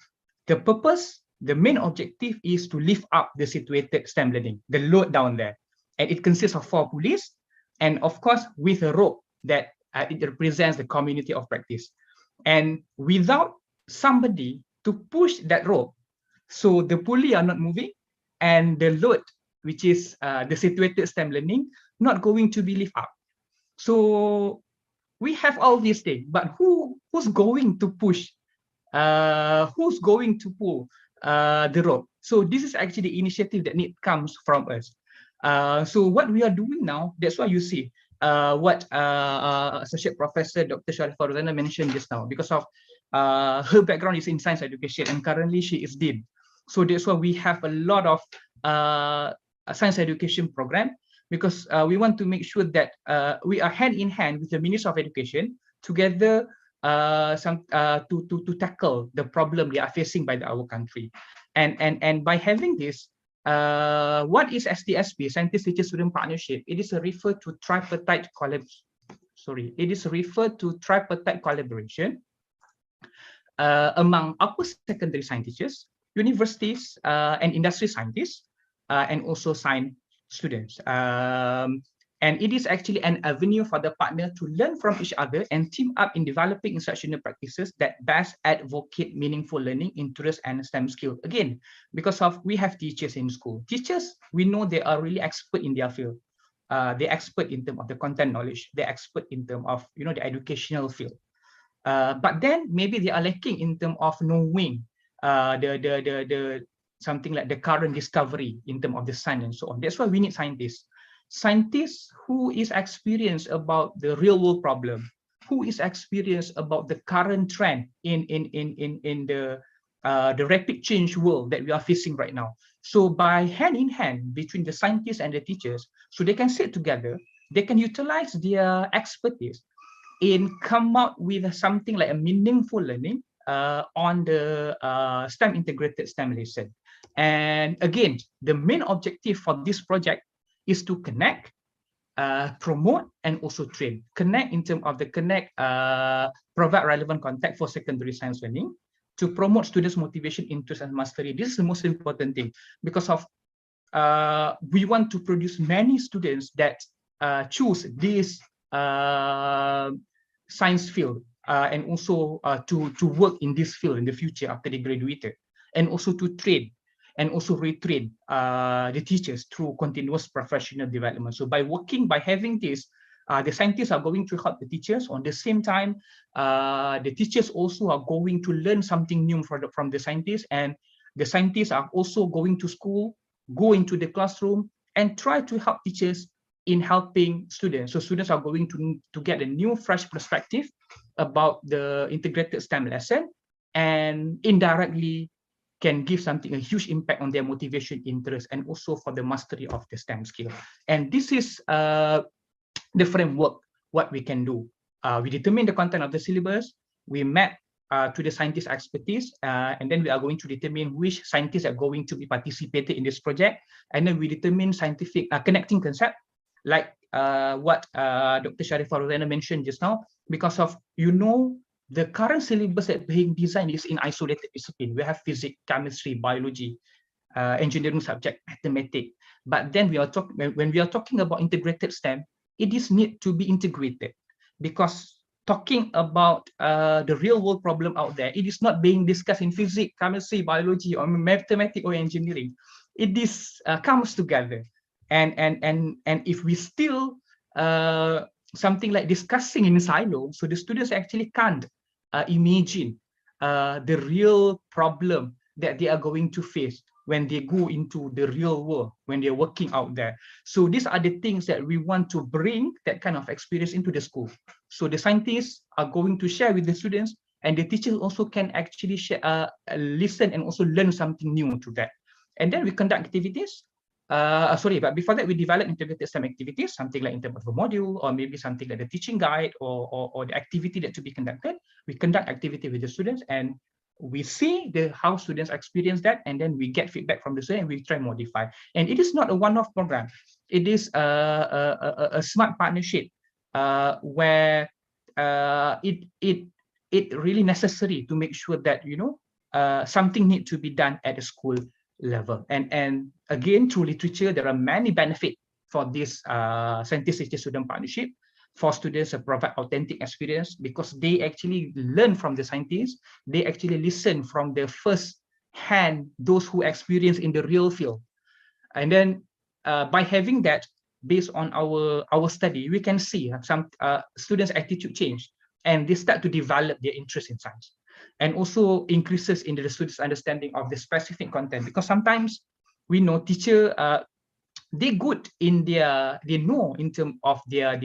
the purpose, the main objective is to lift up the situated STEM learning, the load down there. And it consists of 4 pulleys, and of course with a rope that it represents the community of practice. And without somebody to push that rope, so the pulley are not moving, and the load, which is the situated STEM learning, not going to be lifted up. So we have all these things, but who's going to push? Who's going to pull the rope? So this is actually the initiative that comes from us. So what we are doing now, that's why you see what Associate Professor Dr. Sharipah Ruzaina mentioned just now, because of her background is in science education, and currently she is Dean. So that's why we have a lot of science education program, because we want to make sure that we are hand in hand with the Ministry of Education together to tackle the problem they are facing by our country. And by having this, what is STSP, Scientist Teacher Student Partnership? It is referred to tripartite collaboration among upper secondary science teachers, universities, and industry scientists, and also science students. And it is actually an avenue for the partner to learn from each other and team up in developing instructional practices that best advocate meaningful learning, interest, and STEM skill. Again, because of we have teachers in school. Teachers, we know they are really expert in their field. They're expert in terms of the content knowledge. They're expert in terms of, you know, the educational field. But then maybe they are lacking in terms of knowing something like the current discovery in terms of the science and so on. That's why we need scientists. Scientists who is experienced about the real world problem, who is experienced about the current trend in the rapid change world that we are facing right now. So by hand in hand between the scientists and the teachers, so they can sit together, they can utilize their expertise in come out with something like a meaningful learning on the STEM integrated STEM lesson. And again, the main objective for this project is to connect promote and also train. Connect in terms of the connect, provide relevant contact for secondary science learning to promote students' motivation, interest, and mastery. This is the most important thing because of we want to produce many students that choose this science field and also to work in this field in the future after they graduated, and also to train and also retrain the teachers through continuous professional development. So by having this, the scientists are going to help the teachers. On the same time, the teachers also are going to learn something new from the scientists, and the scientists are also going to school, go into the classroom, and try to help teachers in helping students. So students are going to get a new, fresh perspective about the integrated STEM lesson, and indirectly can give something, a huge impact on their motivation, interest, and also for the mastery of the STEM skill. And this is the framework, what we can do. We determine the content of the syllabus, we map to the scientist expertise, and then we are going to determine which scientists are going to be participated in this project, and then we determine scientific connecting concept, like what Dr. Sharipah Ruzaina mentioned just now, because of, the current syllabus that being designed is in isolated discipline. We have physics, chemistry, biology, engineering subject, mathematics. But then when we are talking about integrated STEM, it is need to be integrated, because talking about the real world problem out there, it is not being discussed in physics, chemistry, biology, or mathematics or engineering. It is comes together, and if we still something like discussing in silo, so the students actually can't imagine the real problem that they are going to face when they go into the real world, when they're working out there. So these are the things that we want to bring that kind of experience into the school. So the scientists are going to share with the students, and the teachers also can actually share, listen and also learn something new to that. And then we conduct activities. But before that, we develop integrated STEM activities, something like in terms of a module, or maybe something like the teaching guide, or the activity that to be conducted. We conduct activity with the students, and we see how students experience that, and then we get feedback from the student, and we try and modify. And it is not a one-off program. It is a smart partnership where it really necessary to make sure that something need to be done at the school level. And again, through literature, there are many benefits for this scientist-teacher student partnership. For students to provide authentic experience, because they actually learn from the scientists, they actually listen from the first hand, those who experience in the real field. And then by having that, based on our study, we can see some students' attitude change, and they start to develop their interest in science, and also increases in the students' understanding of the specific content. Because sometimes we know teacher they good in they know in terms of their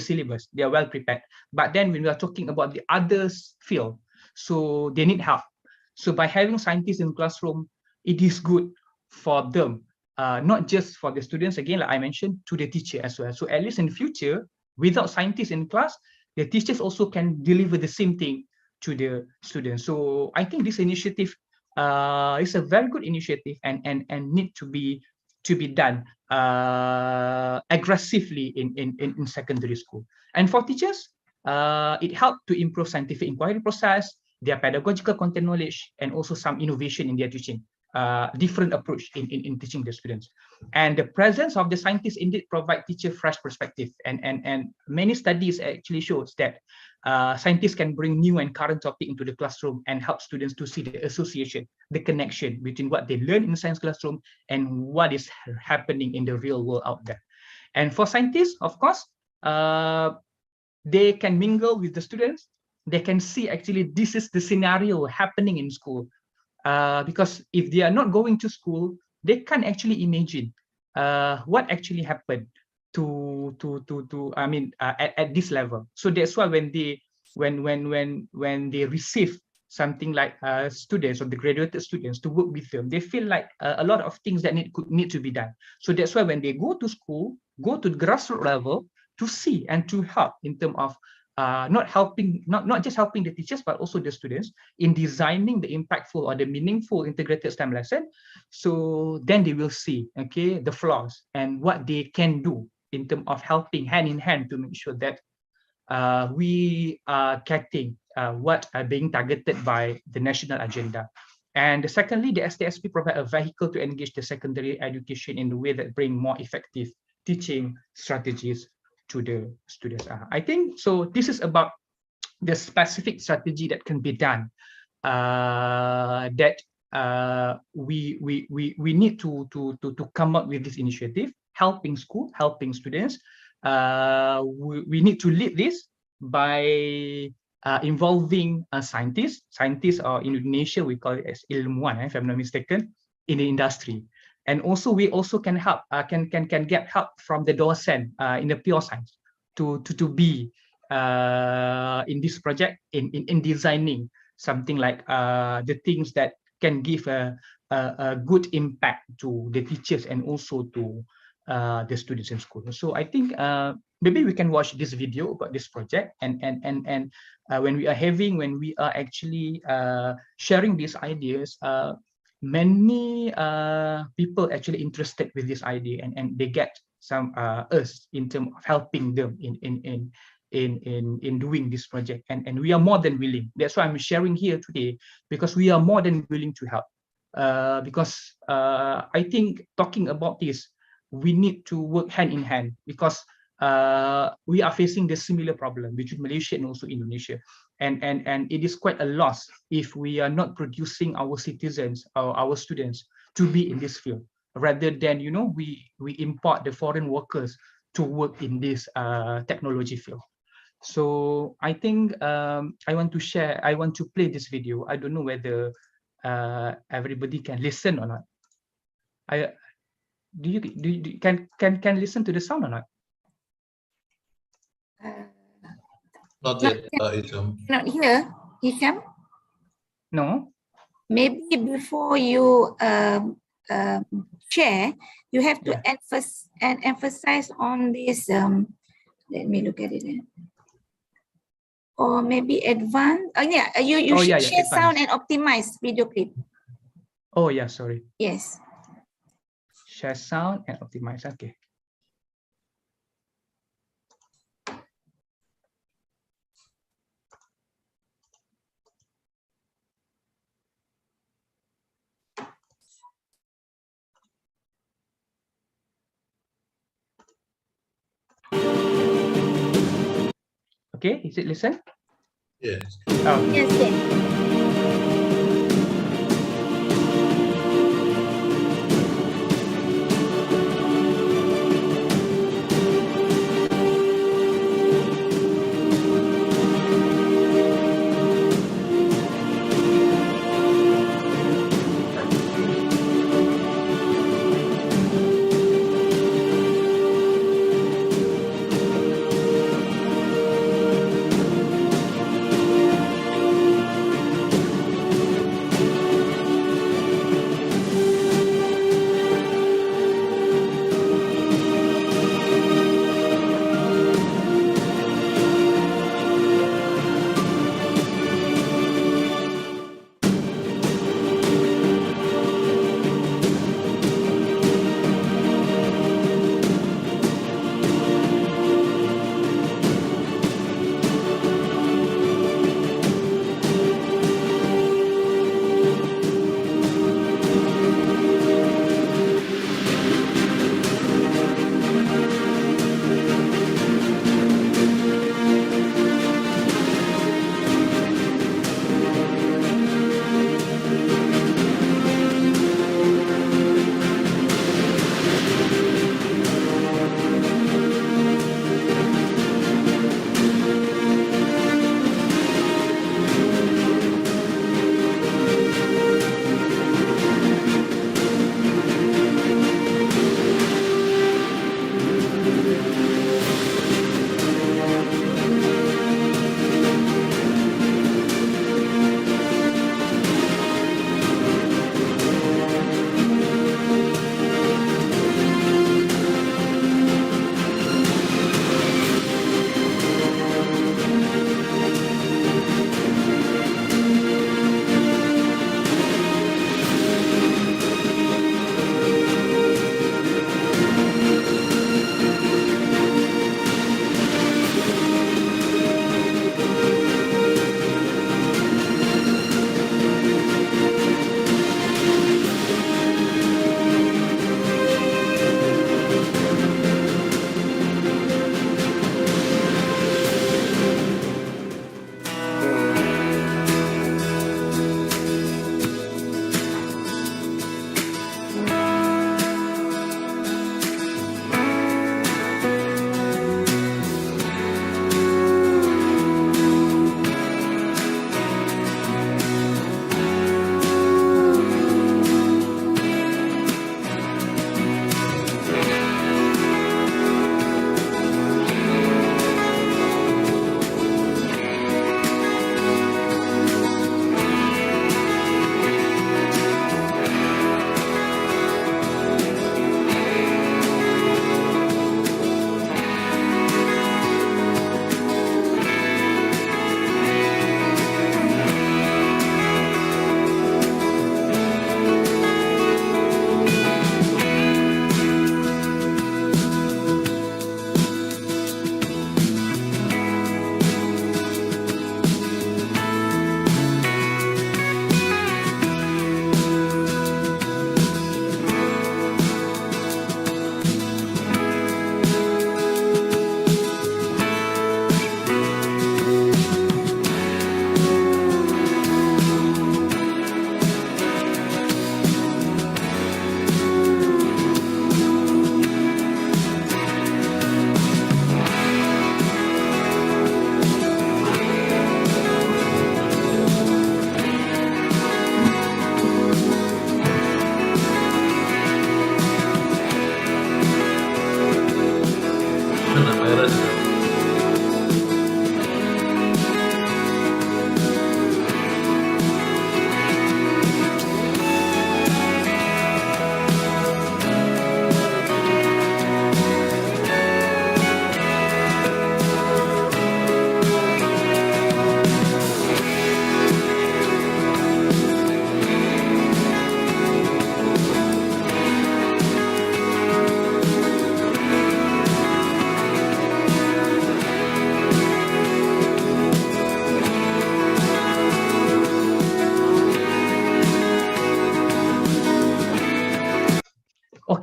syllabus, they are well prepared. But then when we are talking about the others field, so they need help. So by having scientists in the classroom, it is good for them, not just for the students, again, like I mentioned, to the teacher as well. So at least in the future, without scientists in class, the teachers also can deliver the same thing to the students. So I think this initiative is a very good initiative, and need to be done aggressively in secondary school. And for teachers, it helped to improve scientific inquiry process, their pedagogical content knowledge, and also some innovation in their teaching, different approach in teaching the students. And the presence of the scientists indeed provide teacher fresh perspective. And many studies actually shows that scientists can bring new and current topic into the classroom and help students to see the association, the connection between what they learn in the science classroom and what is happening in the real world out there. And for scientists, of course, they can mingle with the students. They can see actually this is the scenario happening in school. Because if they are not going to school, they can't actually imagine what actually happened at this level. So that's why when they receive something like students or the graduated students to work with them, they feel like a lot of things that need to be done. So that's why when they go to school, go to the grassroots level to see and to help in terms of not just helping the teachers, but also the students in designing the impactful or the meaningful integrated STEM lesson. So then they will see, okay, the flaws and what they can do in terms of helping hand in hand to make sure that we are getting what are being targeted by the national agenda. And secondly, the STSP provide a vehicle to engage the secondary education in the way that bring more effective teaching strategies to the students. I think so. This is about the specific strategy that can be done. That we need to come up with this initiative, helping school, helping students. We need to lead this by involving scientists. Scientists, or in Indonesia we call it as ilmuwan, if I'm not mistaken, in the industry. And also we also can help, can get help from the docent in the pure science to be in this project in designing something like the things that can give a good impact to the teachers and also to the students in school. So I think maybe we can watch this video about this project, and when we are actually sharing these ideas, many people actually interested with this idea, and they get some us in terms of helping them in doing this project, and we are more than willing. That's why I'm sharing here today, because we are more than willing to help. Because I think talking about this, we need to work hand in hand, because we are facing the similar problem between Malaysia and also Indonesia, and it is quite a loss if we are not producing our citizens or our students to be in this field, rather than we import the foreign workers to work in this technology field. So I think I want to play this video. I don't know whether everybody can listen or not. Do you can listen to the sound or not? Not yet, Hisyam. Not here, Hisyam. No. Maybe before you share, you have to emphasize on this. Let me look at it. Or maybe advance. You should share sound and optimize video clip. Oh yeah, sorry. Yes. Share sound and optimize. Okay. Okay, is it listen? Yes. Oh. Yes.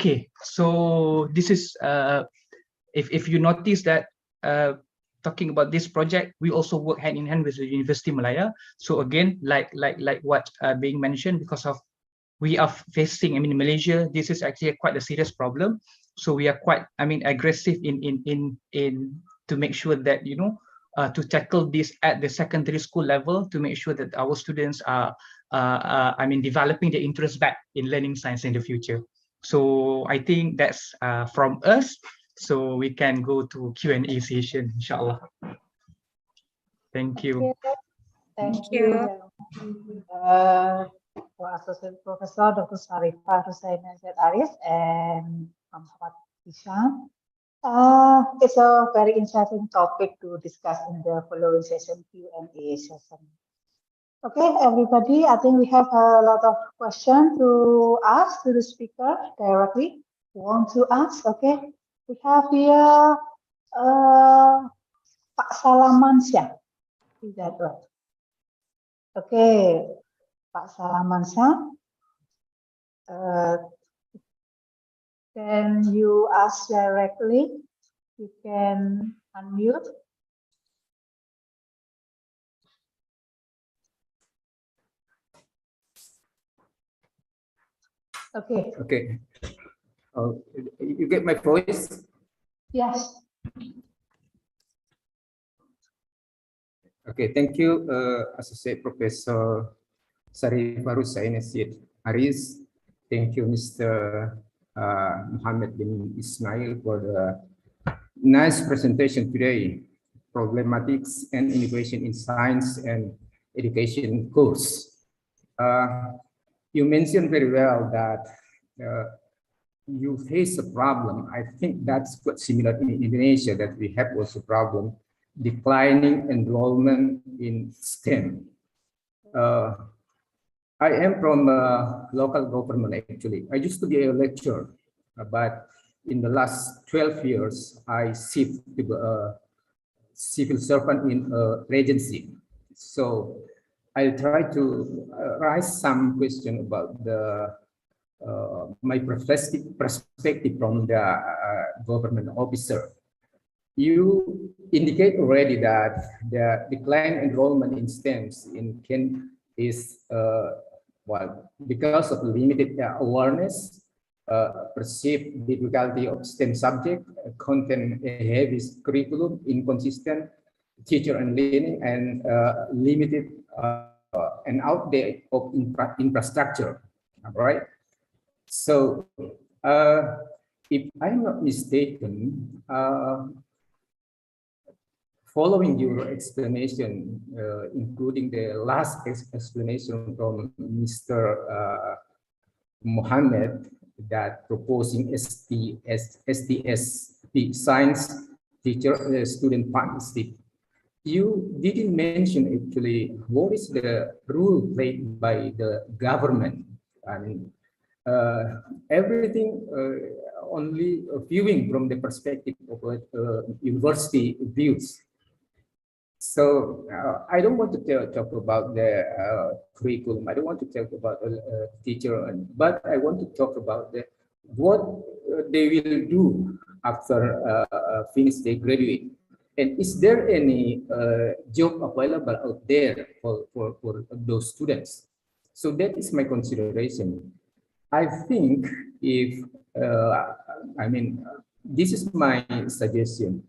Okay, so this is if you notice that talking about this project, we also work hand in hand with the Universiti Malaya. So again, like what being mentioned, because of we are facing, I mean, in Malaysia, this is actually quite a serious problem. So we are quite, I mean, aggressive in to make sure that, you know, to tackle this at the secondary school level, to make sure that our students are, I mean, developing their interest back in learning science in the future. So I think that's from us. So we can go to Q&A session, inshallah. Thank you. Thank you. For Associate Professor Dr. Sharipah, Ruzaina, Syed, Aris, and Mohamad Hisyam. It's a very interesting topic to discuss in the following session, Q&A session. Okay, everybody, I think we have a lot of questions to ask to the speaker directly. Want to ask? Okay, we have here Pak Salamansyah. Is that right? Okay, Pak Salamansyah. Can you ask directly? You can unmute. Okay. Okay. You get my voice? Yes. Okay, thank you, Associate Professor Sharipah, Ruzaina, Syed, Aris. Thank you, Mr. Mohamad bin Ismail, for the nice presentation today. Problematics and innovation in science and education course. You mentioned very well that you face a problem. I think that's quite similar in Indonesia, that we have also problem declining enrollment in STEM. I am from local government actually. I used to be a lecturer, but in the last 12 years, I shifted to a civil servant in a regency. So I'll try to raise some question about the my perspective from the government officer. You indicate already that the decline enrollment in STEMs in Kenya is well, because of limited awareness, perceived difficulty of STEM subject, content heavy curriculum, inconsistent teacher and learning, and limited and outdated of infrastructure. All right. So, if I'm not mistaken, following your explanation, including the last explanation from Mr. Mohamad, that proposing STSP, Science Teacher Student Partnership, you didn't mention actually what is the role played by the government. I mean, everything only viewing from the perspective of university views. So I don't want to talk about the curriculum. I don't want to talk about teacher, but I want to talk about what they will do after finish their graduate. And is there any job available out there for those students? So that is my consideration. I think if, I mean, this is my suggestion.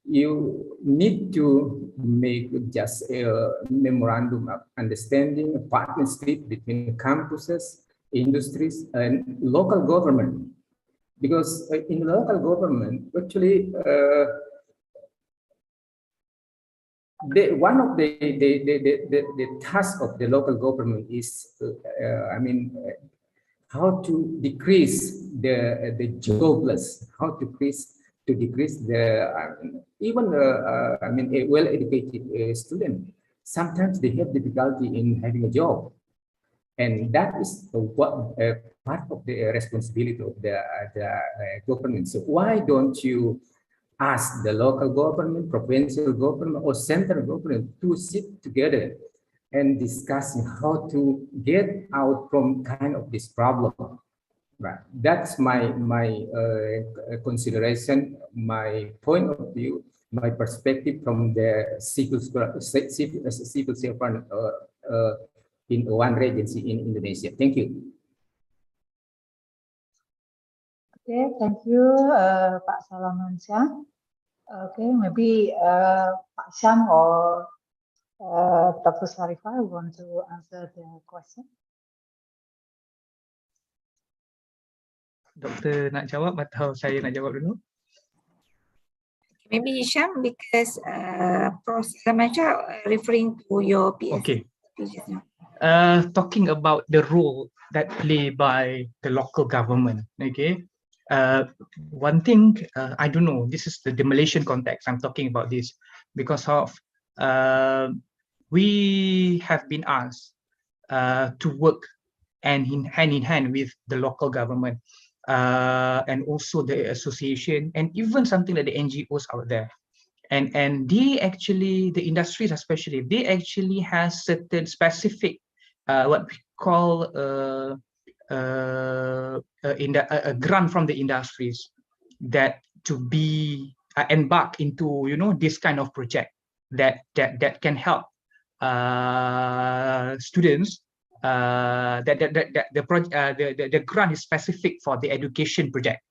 You need to make just a memorandum of understanding, a partnership between campuses, industries, and local government. Because in local government, actually, one of the task of the local government is, I mean, how to decrease the jobless, how to decrease the even I mean a well-educated student. Sometimes they have difficulty in having a job, and that is what part of the responsibility of the government. So why don't you ask the local government, provincial government, or central government to sit together and discussing how to get out from kind of this problem? Right. That's my consideration, my point of view, my perspective from the civil servant in one agency in Indonesia. Thank you. Okay, thank you, Pak Salamansyah. Okay, maybe Pak Syam or Dr. Sharipah want to answer the question. Doktor nak jawab atau saya nak jawab dulu? Maybe Hisyam, because Prof. Salamansyah referring to your PS. Okay. just now. Talking about the role that played by the local government, okay. One thing, I don't know, this is the Malaysian context, I'm talking about this because of we have been asked to work hand in hand with the local government and also the association and even something like the NGOs out there. And they actually, the industries especially, they actually has certain specific what we call a grant from the industries that to be embarked into, you know, this kind of project that can help students. The grant is specific for the education project.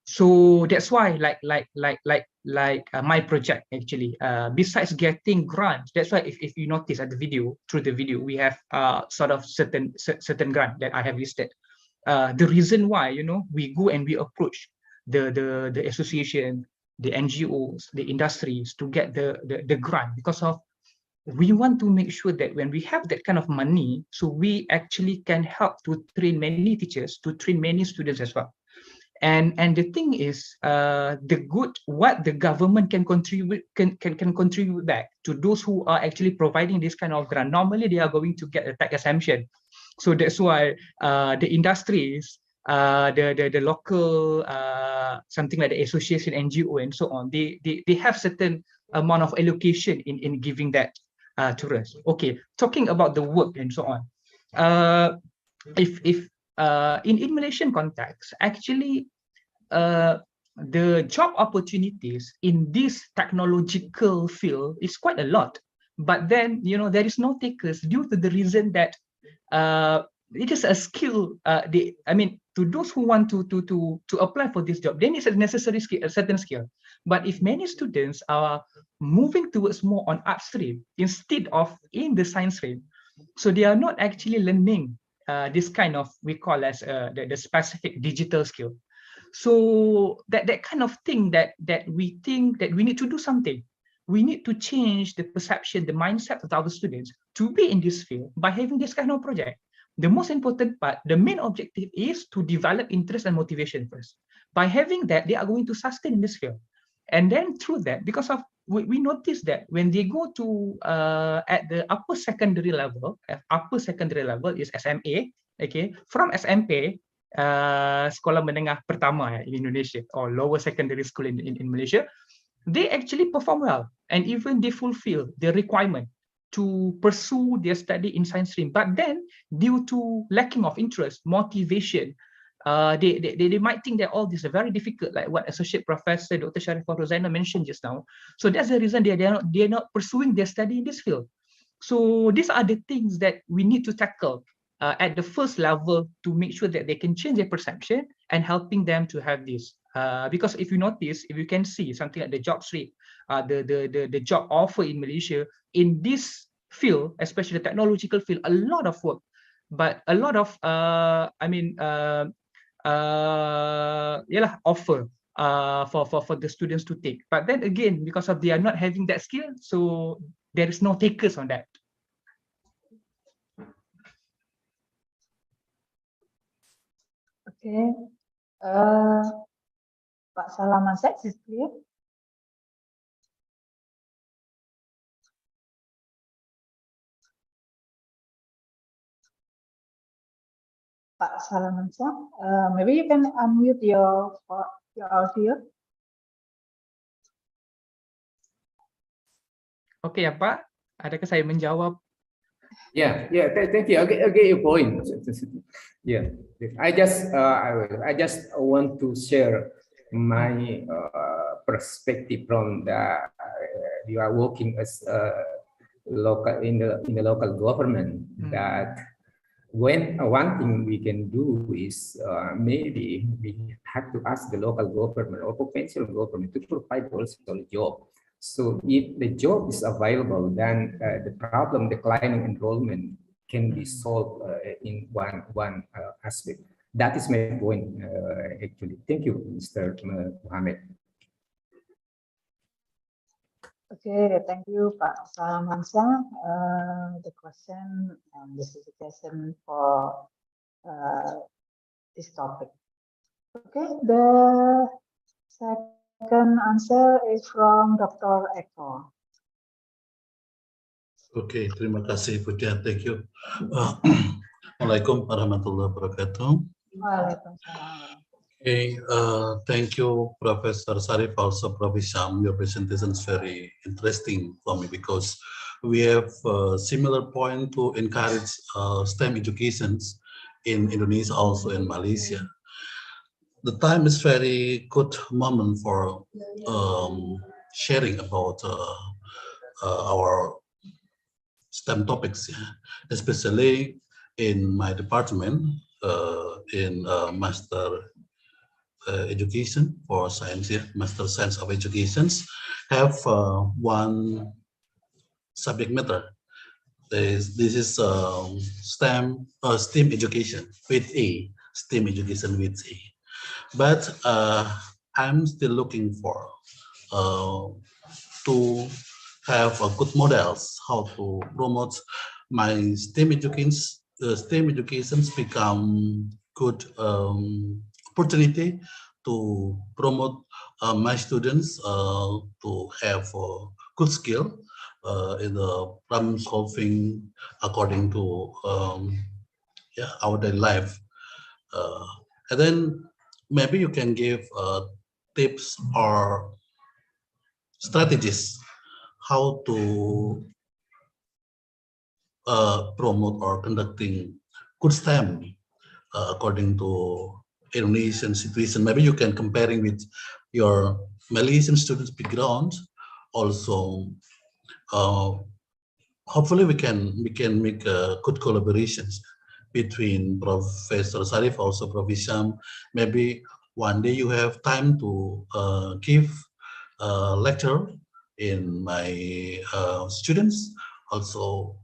So that's why, like my project actually, besides getting grants, that's why if you notice at the video, through the video, we have sort of certain grant that I have listed. The reason why, you know, we go and we approach the association, the NGOs, the industries to get the grant, because of we want to make sure that when we have that kind of money, so we actually can help to train many teachers, to train many students as well. And the thing is, what the government can contribute can contribute back to those who are actually providing this kind of grant. Normally, they are going to get a tax exemption, so that's why the industries, the local something like the association, NGO, and so on, they have certain amount of allocation in giving that to us. Okay, talking about the work and so on. If in Malaysian context, actually, the job opportunities in this technological field is quite a lot. But then, you know, there is no takers due to the reason that it is a skill. I mean, to those who want to apply for this job, they need a necessary skill, a certain skill. But if many students are moving towards more on art stream instead of in the science stream, so they are not actually learning this kind of, we call as the specific digital skill. So that kind of thing that we think that we need to do something. We need to change the perception, the mindset of our students to be in this field by having this kind of project. The most important part, the main objective is to develop interest and motivation first. By having that, they are going to sustain in this field. And then through that, because of we notice that when they go to at the upper secondary level is SMA, okay, from SMP, sekolah menengah pertama in Indonesia, or lower secondary school in Malaysia, they actually perform well and even they fulfill the requirement to pursue their study in science stream. But then, due to lacking of interest, motivation, they might think that all this is very difficult, like what Associate Professor Dr. Sharipah Ruzaina mentioned just now. So that's the reason they are not pursuing their study in this field. So these are the things that we need to tackle at the first level to make sure that they can change their perception and helping them to have this. Because if you notice, if you can see something like the job stream, the job offer in Malaysia in this field, especially the technological field, a lot of work, but a lot of offer for the students to take. But then again, because of they are not having that skill, so there is no takers on that. Okay, Pak Salamansyah, is clear? Pak Salamansyah, maybe you can unmute your audio. Okay, ya Pak, adakah saya menjawab? Yeah, thank you. I get your point. Yeah, I just want to share my perspective from the you are working as local in the local government. That when one thing we can do is maybe we have to ask the local government or potential government to provide also a job. So if the job is available, then the problem declining enrollment can be solved in one aspect. That is my point, actually. Thank you, Mr. Mohamad. Okay, thank you, Pak Salamansyah. The question, this is a question for this topic. Okay, the second answer is from Dr. Eko. Oke, terima kasih Putih. Thank you. Assalamualaikum warahmatullahi wabarakatuh. Waalaikumsalam. Okay, thank you, Professor Sharipah, also Prof. Hisyam. Your presentation is very interesting for me because we have a similar point to encourage STEM educations in Indonesia, also in Malaysia. The time is very good moment for sharing about our STEM topics, especially in my department in Master Education for Science, Master Science of Educations, have one subject matter. This is STEM education with A, STEM education with A. But I'm still looking for to have good models how to promote my STEM educations become good opportunity to promote my students to have good skill in the problem solving according to our daily life. And then maybe you can give tips or strategies how to promote or conducting good STEM according to Indonesian situation. Maybe you can comparing with your Malaysian students' background. Also, hopefully we can make good collaborations between Professor Sharipah, also Prof. Hisyam. Maybe one day you have time to give a lecture in my students. Also,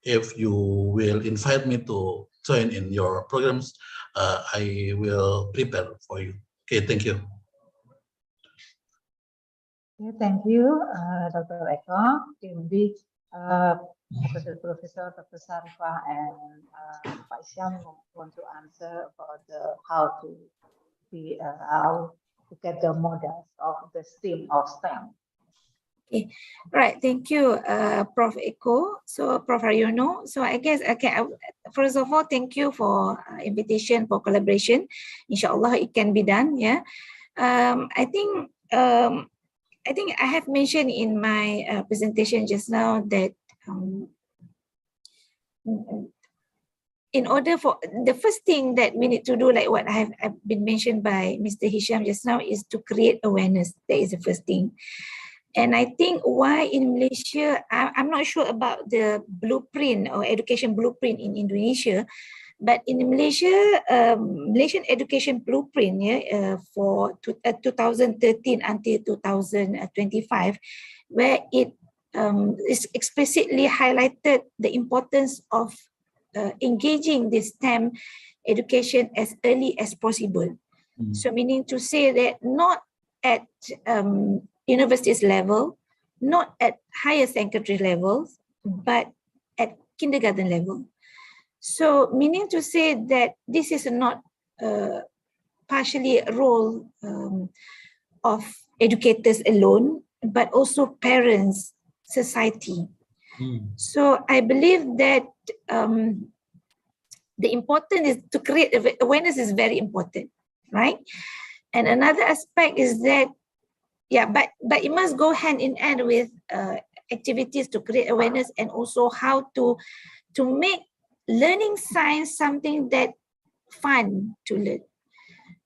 if you will invite me to join in your programs, I will prepare for you. Okay, thank you. Okay, thank you, Dr. Eko. Okay, maybe Professor Dr. Sharipah and Pak Hisyam want to answer about how to get the models of the STEM of STEM. Okay, right. Thank you, Prof. Eko. So, Prof. Haryono. So, I guess first of all, thank you for invitation for collaboration. Inshallah, it can be done. Yeah. I think I have mentioned in my presentation just now that in order for the first thing that we need to do, like what have been mentioned by Mr. Hisyam just now, is to create awareness. That is the first thing. And I think why in Malaysia, I'm not sure about the blueprint or education blueprint in Indonesia, but in Malaysia, Malaysian education blueprint for 2013 until 2025, where it is explicitly highlighted the importance of engaging this STEM education as early as possible. So meaning to say that not at universities level, not at higher secondary levels, but at kindergarten level. So meaning to say that this is not partially a role of educators alone, but also parents, society. So I believe that the important is to create awareness is very important, right? And another aspect is that, yeah, but it must go hand in hand with activities to create awareness and also how to make learning science something that fun to learn,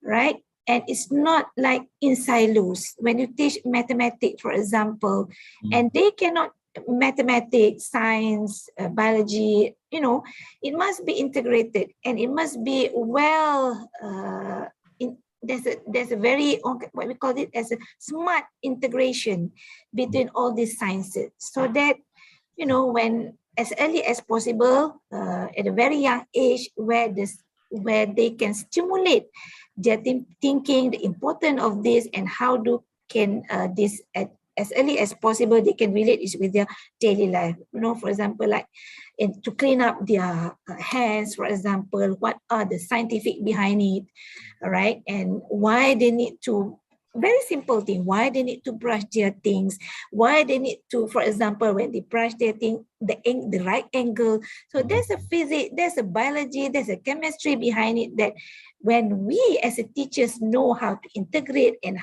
right? And it's not like in silos. When you teach mathematics, for example, and they cannot mathematics, science, biology, you know, it must be integrated and it must be well, there's a very, what we call it as a smart integration between all these sciences, so that, you know, when as early as possible, at a very young age, where they can stimulate their thinking, the importance of this, and how can this as early as possible they can relate it with their daily life. You know, for example, like to clean up their hands, for example, what are the scientific behind it, right? And why they need to, very simple thing, why they need to brush their things, why they need to, for example, when they brush their thing, the right angle. So there's a physics, there's a biology, there's a chemistry behind it, that when we as a teachers know how to integrate and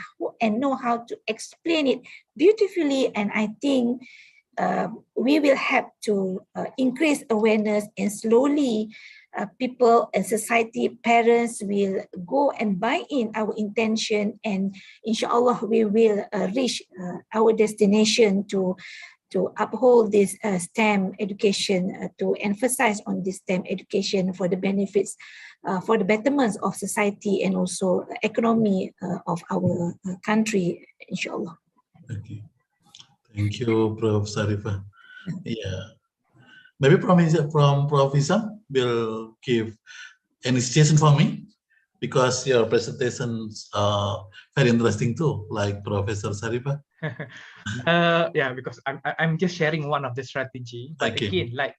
know how to explain it beautifully, and I think we will have to increase awareness, and slowly people and society, parents will go and buy in our intention, and inshallah we will reach our destination to uphold this STEM education, to emphasize on this STEM education for the benefits, for the betterment of society and also economy of our country, inshallah. Okay. Thank you, Prof. Sharipah. Yeah. Maybe Prof. Hisyam will give any suggestion for me, because your presentations are very interesting too, like Professor Sharipah. Yeah, because I'm just sharing one of the strategy, but Okay. again, like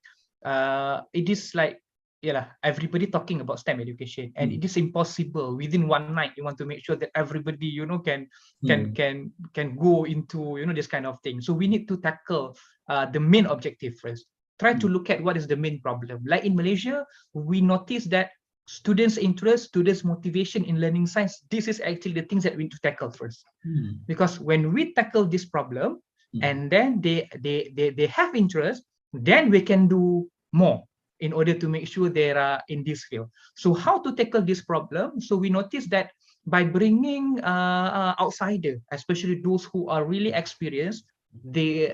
it is like, yeah, everybody talking about STEM education, and it is impossible within one night. You want to make sure that everybody, you know, can go into, you know, this kind of thing. So we need to tackle the main objective first. Try to look at what is the main problem. Like in Malaysia, we notice that students' interest, students' motivation in learning science, this is actually the things that we need to tackle first. Because when we tackle this problem, and then they have interest, then we can do more in order to make sure they are in this field. So how to tackle this problem? So we notice that by bringing outsider, especially those who are really experienced, they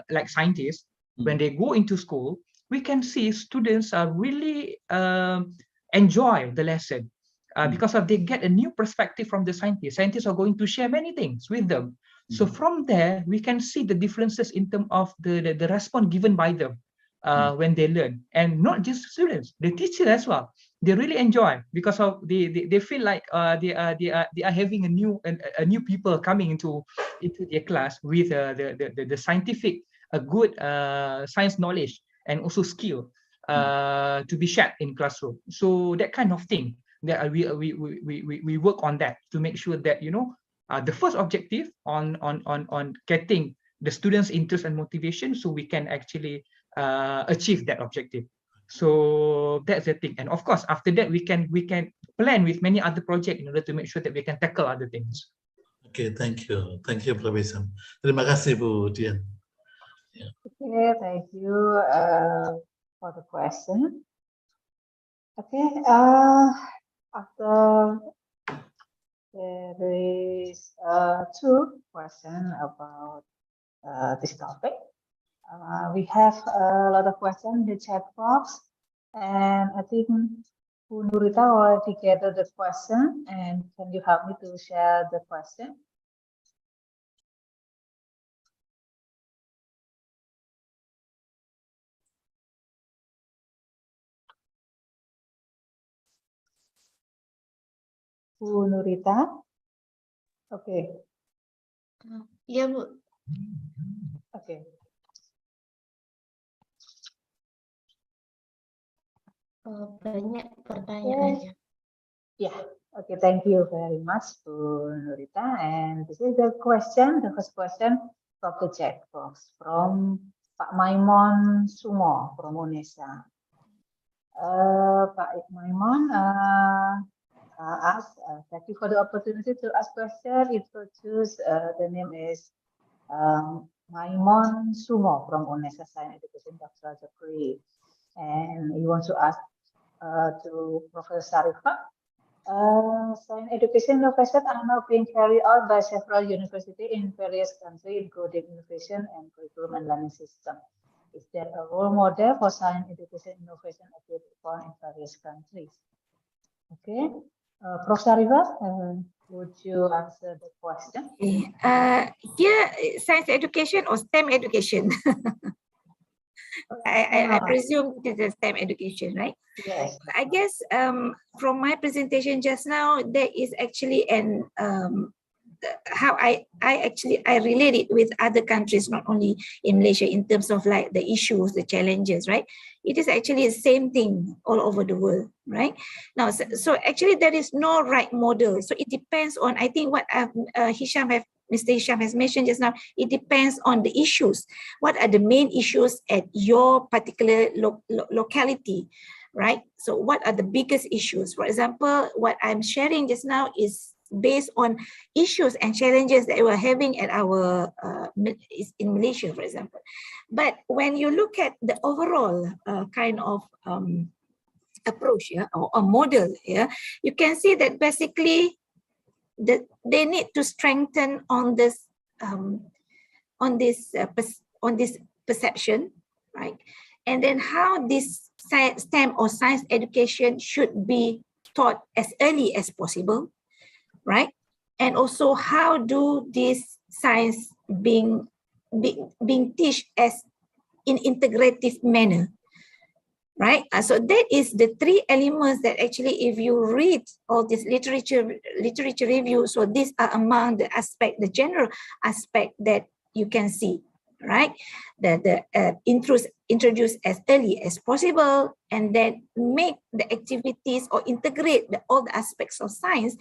like scientists, when they go into school, we can see students are really enjoy the lesson. Because they get a new perspective from the scientists. Scientists are going to share many things with them. So from there, we can see the differences in terms of the response given by them when they learn. And not just students, the teachers as well. They really enjoy, because of they feel like they are having a new people coming into their class with the scientific, a good science knowledge and also skill to be shared in classroom. So that kind of thing, that we work on that to make sure that, you know, the first objective on getting the students' interest and motivation, so we can actually achieve that objective. So that's the thing. And of course, after that, we can plan with many other projects in order to make sure that we can tackle other things. Okay, thank you, Prof. Hisyam. Terima kasih, Bu Dian. Yeah. Okay, thank you for the question. Okay, after there is two questions about this topic. We have a lot of questions in the chat box, and I think Bu Nurita already gathered the question, and can you help me to share the question? Bu Nurita? Okay. Ya, Bu. Okay. Banyak pertanyaannya. Yeah. Okay, thank you very much, Bu Nurita. And this is the question, the first question from the chat box from Pak Maimon Sumo from Indonesia. Pak Maimon asked, thank you for the opportunity to ask question. Introduce, the name is Maimon Sumo from Indonesia Science Education Doctoral degree. And he wants to ask to Professor Sharipah. Science education innovation are now being carried out by several universities in various countries, including innovation and curriculum and learning system. Is there a role model for science education innovation agreed upon in various countries? Okay, Prof. Sharipah, would you answer the question? Here, science education or STEM education? I presume it is a STEM education, right? Yes. I guess from my presentation just now, there is actually an how I relate it with other countries, not only in Malaysia, in terms of like the issues, the challenges, right? It is actually the same thing all over the world, right? Now, so actually there is no right model. So it depends on, I think what Mr. Hisyam has mentioned just now, it depends on the issues. What are the main issues at your particular locality, right? So what are the biggest issues? For example, what I'm sharing just now is based on issues and challenges that we're having at our in Malaysia, for example. But when you look at the overall kind of approach, yeah, or a model, yeah, you can see that basically they need to strengthen on this perception, right? And then how this STEM or science education should be taught as early as possible, right? And also how do this science being taught as in integrative manner, right? So that is the three elements that actually, if you read all this literature review, so these are among the aspect, the general aspect that you can see, right? Introduce as early as possible, and then make the activities or integrate all the aspects of science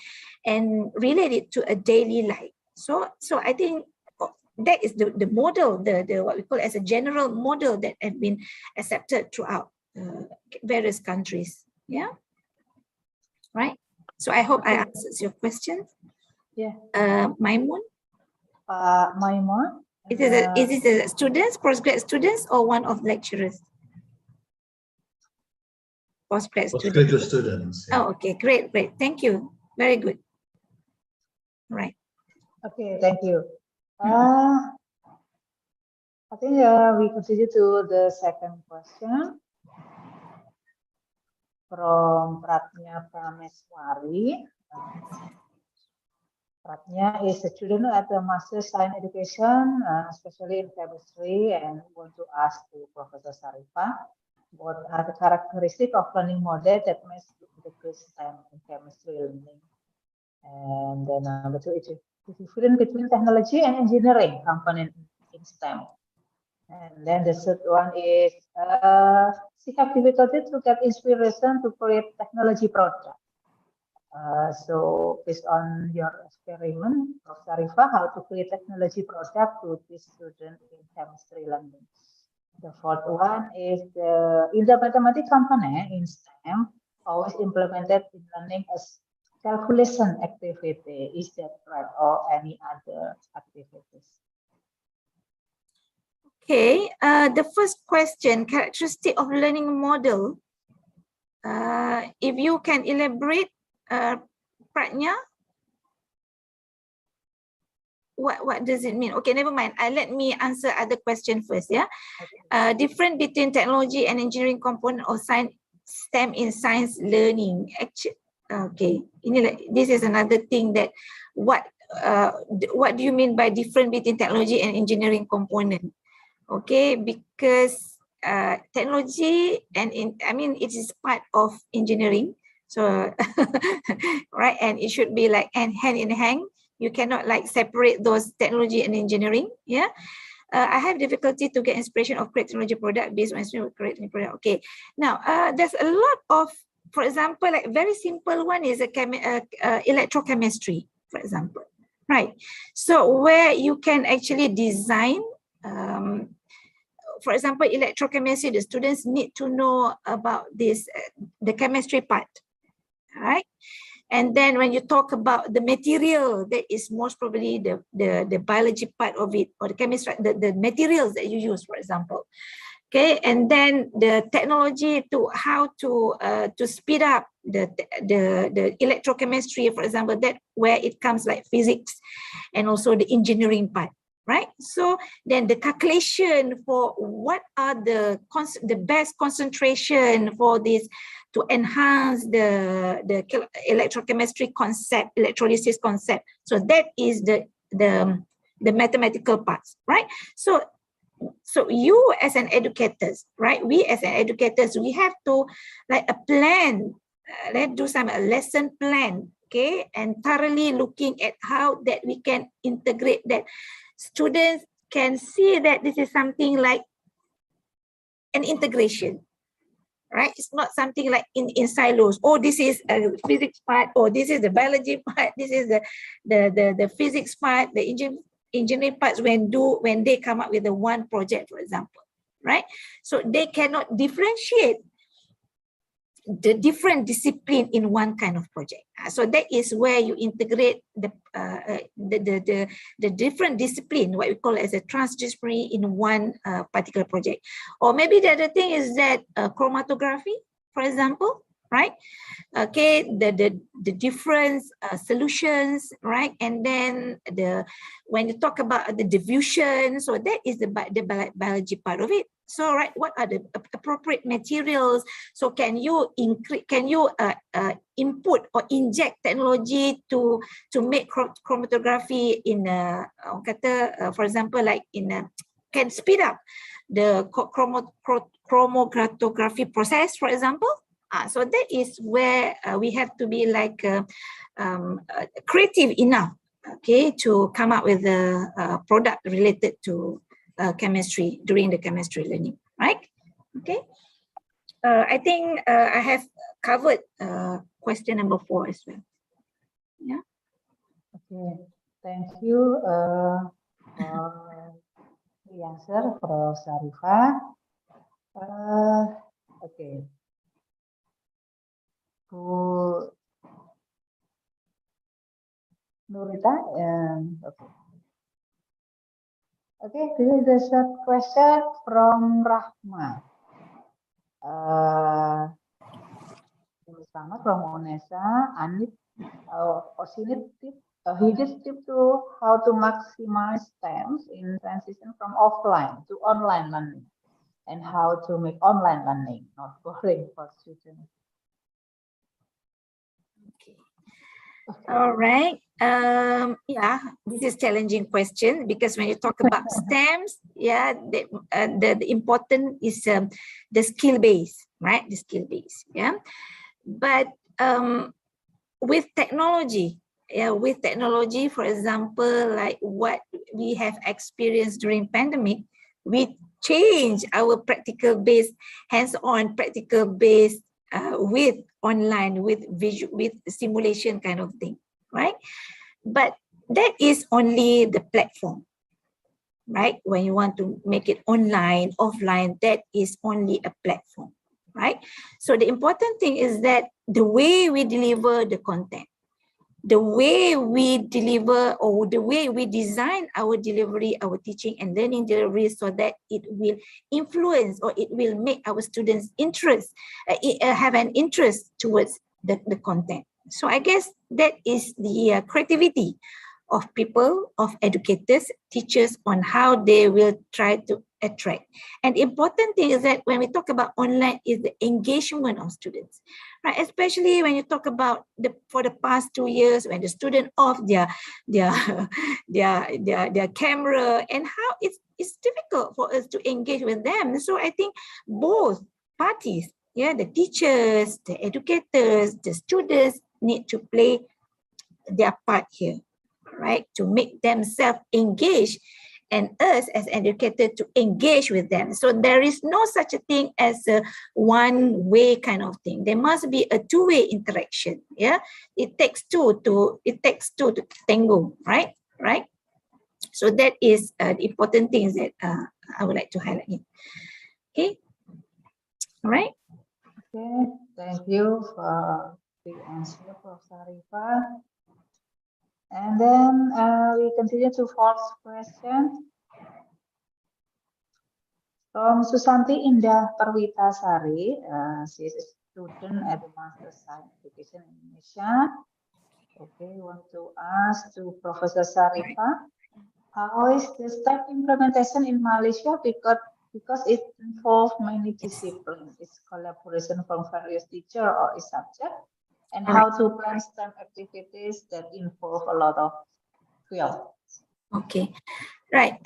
and relate it to a daily life. So I think that is the model, the what we call as a general model that have been accepted throughout various countries. Yeah, right. So I hope I answered your question. Yeah. Maimun. Maimun. Is it the students, postgrad students, or one of lecturers? Postgrad students. Yeah. Oh, okay, great. Thank you. Very good. Right. Okay, thank you. I think we continue to the second question from Pratnya Prameswari. Pratnya is a student at the Master Science Education, especially in chemistry, and want to ask to Professor Sharipah, what are the characteristics of learning model that makes integrate STEM in chemistry learning? And then number two is the difference between technology and engineering component in STEM. And then the third one is she have difficulty to get inspiration to create technology project. So based on your experiment, Prof. Sharipah, how to create technology product to teach students in chemistry learning. The fourth one is in the mathematics component in STEM, always implemented in learning as calculation activity. Is that right, or any other activities? Okay, the first question, characteristic of learning model. If you can elaborate, Pratnya, what does it mean? Okay, never mind. Let me answer other question first. Yeah, difference between technology and engineering component of science STEM in science learning. Actually, okay, this is another thing that what do you mean by difference between technology and engineering component? Okay, because technology and it is part of engineering. So, right, and it should be like hand in hand. You cannot like separate those technology and engineering. Yeah, I have difficulty to get inspiration of create technology product based on creating product. Okay, now there's a lot of, for example, like very simple one is electrochemistry, for example, right? So where you can actually design. For example, electrochemistry, the students need to know about this, the chemistry part, right? And then when you talk about the material, that is most probably the biology part of it, or the chemistry, the materials that you use, for example. Okay, and then the technology to how to speed up the electrochemistry, for example, that where it comes like physics and also the engineering part, right? So then the calculation for what are the best concentration for this to enhance the electrochemistry concept, electrolysis concept. So that is the mathematical parts, right? So you as an educators, right? We as an educators, we have to like a plan, let's do some lesson plan, okay? And thoroughly looking at how that we can integrate that. Students can see that this is something like an integration, right? It's not something like in silos. Oh, this is a physics part, or this is the biology part, this is the physics part, the engineering parts when they come up with the one project, for example, right? So they cannot differentiate the different discipline in one kind of project. So that is where you integrate the different discipline, what we call as a transdisciplinary in one particular project. Or maybe the other thing is that chromatography, for example, right? Okay, the different solutions, right? And then when you talk about the diffusion, so that is the biology part of it. So, right, what are the appropriate materials? So can you input or inject technology to make chromatography in for example, like can speed up the chromatography process, for example? So that is where we have to be like creative enough, okay, to come up with a product related to chemistry during the chemistry learning, right? Okay. I think I have covered question number 4 as well. Yeah. Okay, thank you for the answer, Prof. Sharipah. Okay. Bu Nurita, okay. Okay, this is the short question from Rahma. From Unesa, Anit, his tip to how to maximize times in transition from offline to online learning, and how to make online learning not boring for students. All right. Yeah, this is challenging question because when you talk about STEMs, yeah, the important is the skill base, right? The skill base, yeah. But with technology, for example, like what we have experienced during pandemic, we change our practical base, hands-on practical base with online, with visual, with simulation kind of thing, right? But that is only the platform, right? When you want to make it online, offline, that is only a platform, right? So the important thing is that the way we deliver the content, the way we deliver or the way we design our delivery, our teaching and learning delivery, so that it will influence or it will make our students have an interest towards the content. So I guess that is the creativity of people, of educators, teachers, on how they will try to attract. And the important thing is that when we talk about online is the engagement of students, right? Especially when you talk about for the past 2 years, when the student off their camera, and how it's difficult for us to engage with them. So I think both parties, yeah, the teachers, the educators, the students need to play their part here, right? To make themselves engage, and us as educators to engage with them. So there is no such a thing as a one-way kind of thing. There must be a two-way interaction. Yeah, it takes two to tango, right? Right. So that is the important things that I would like to highlight here. Okay. All right. Okay, thank you for the answer, Prof. Sharipah. And then we continue to fourth question. From Susanti Indah Perwitasari, she is a student at the Master Science Education in Indonesia. Okay, want to ask to Professor Sharipah, how is the STEM implementation in Malaysia? Because it involves many disciplines, it's collaboration from various teachers or each subject, and how to plan STEM activities that involve a lot of field. Okay, right.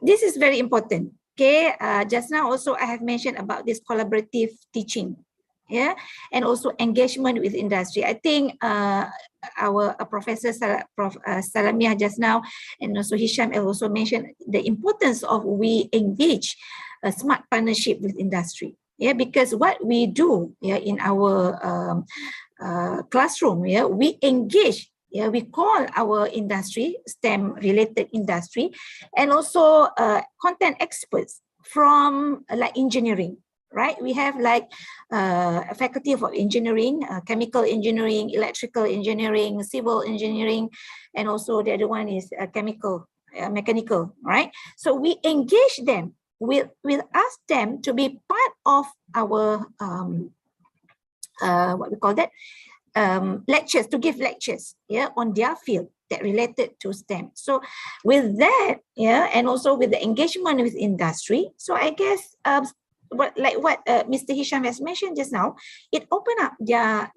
This is very important. Okay, just now also I have mentioned about this collaborative teaching, yeah, and also engagement with industry. I think our Professor Salamiah just now, and also Hisyam also mentioned the importance of we engage a smart partnership with industry. Yeah, because what we do, yeah, in our classroom, yeah, we engage. Yeah, we call our industry STEM related industry, and also content experts from like engineering, right? We have like a faculty of engineering, chemical engineering, electrical engineering, civil engineering, and also the other one is chemical, mechanical, right? So we engage them. We'll ask them to be part of our what we call that, lectures, to give lectures, yeah, on their field that related to STEM. So with that, yeah, and also with the engagement with industry, so I guess what Mr. Hisyam has mentioned just now, it opened up their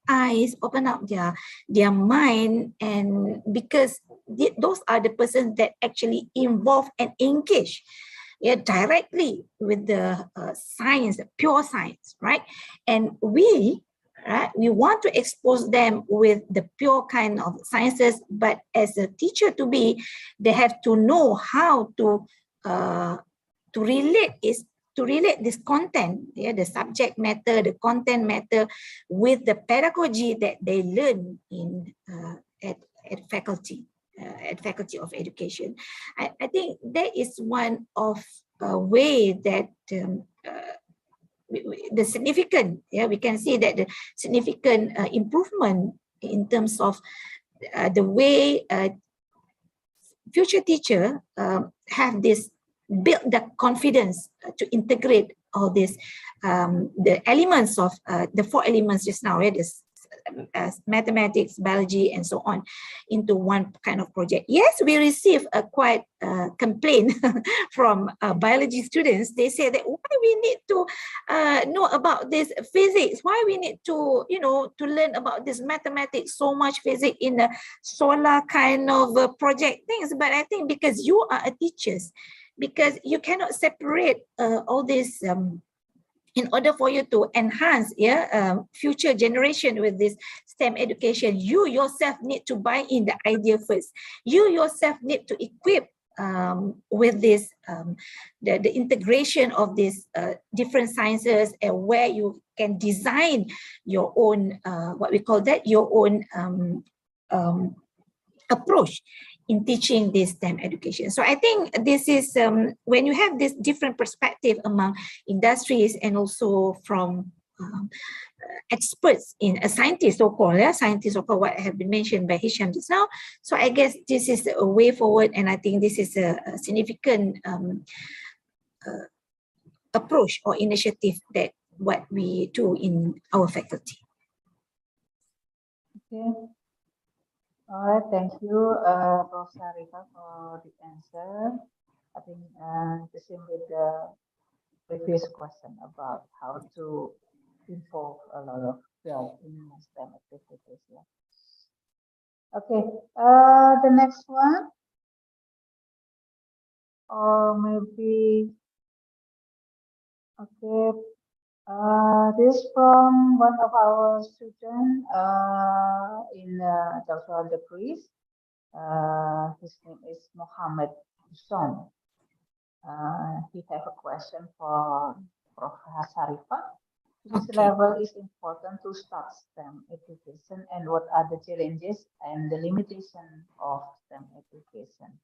eyes, open up their mind, and because those are the persons that actually involve and engage, yeah, directly with the science, pure science, right? And we want to expose them with the pure kind of sciences, but as a teacher to be, they have to know how to relate this content, yeah, the subject matter, the content matter, with the pedagogy that they learn in at Faculty of Education. I think that is one of a way that the significant, yeah, we can see that the significant improvement in terms of the way future teacher have this, build the confidence to integrate all this, the elements of the 4 elements just now, yeah, this mathematics, biology, and so on, into one kind of project. Yes, we receive a quite complaint from biology students. They say that why we need to know about this physics, why we need to, you know, to learn about this mathematics, so much physics in a solar kind of project things. But I think because you are a teachers, because you cannot separate all this in order for you to enhance, yeah, future generation with this STEM education, you yourself need to buy in the idea first. You yourself need to equip with this, the integration of these different sciences, and where you can design your own, what we call that, your own approach in teaching this STEM education. So I think this is, when you have this different perspective among industries and also from experts in a scientist, so-called, yeah, scientists, so-called, what have been mentioned by Hisyam just now. So I guess this is a way forward, and I think this is a significant approach or initiative that what we do in our faculty. Okay. All right, thank you, Prof. Sharipah, for the answer. I think the same with the previous question about how to involve a lot of field in STEM activities. Yeah. Okay, the next one, or maybe, okay, this from one of our students in doctoral degrees. His name is Mohamad. He have a question for Prof. Sharipah. Which level is important to start STEM education, and what are the challenges and the limitation of STEM education?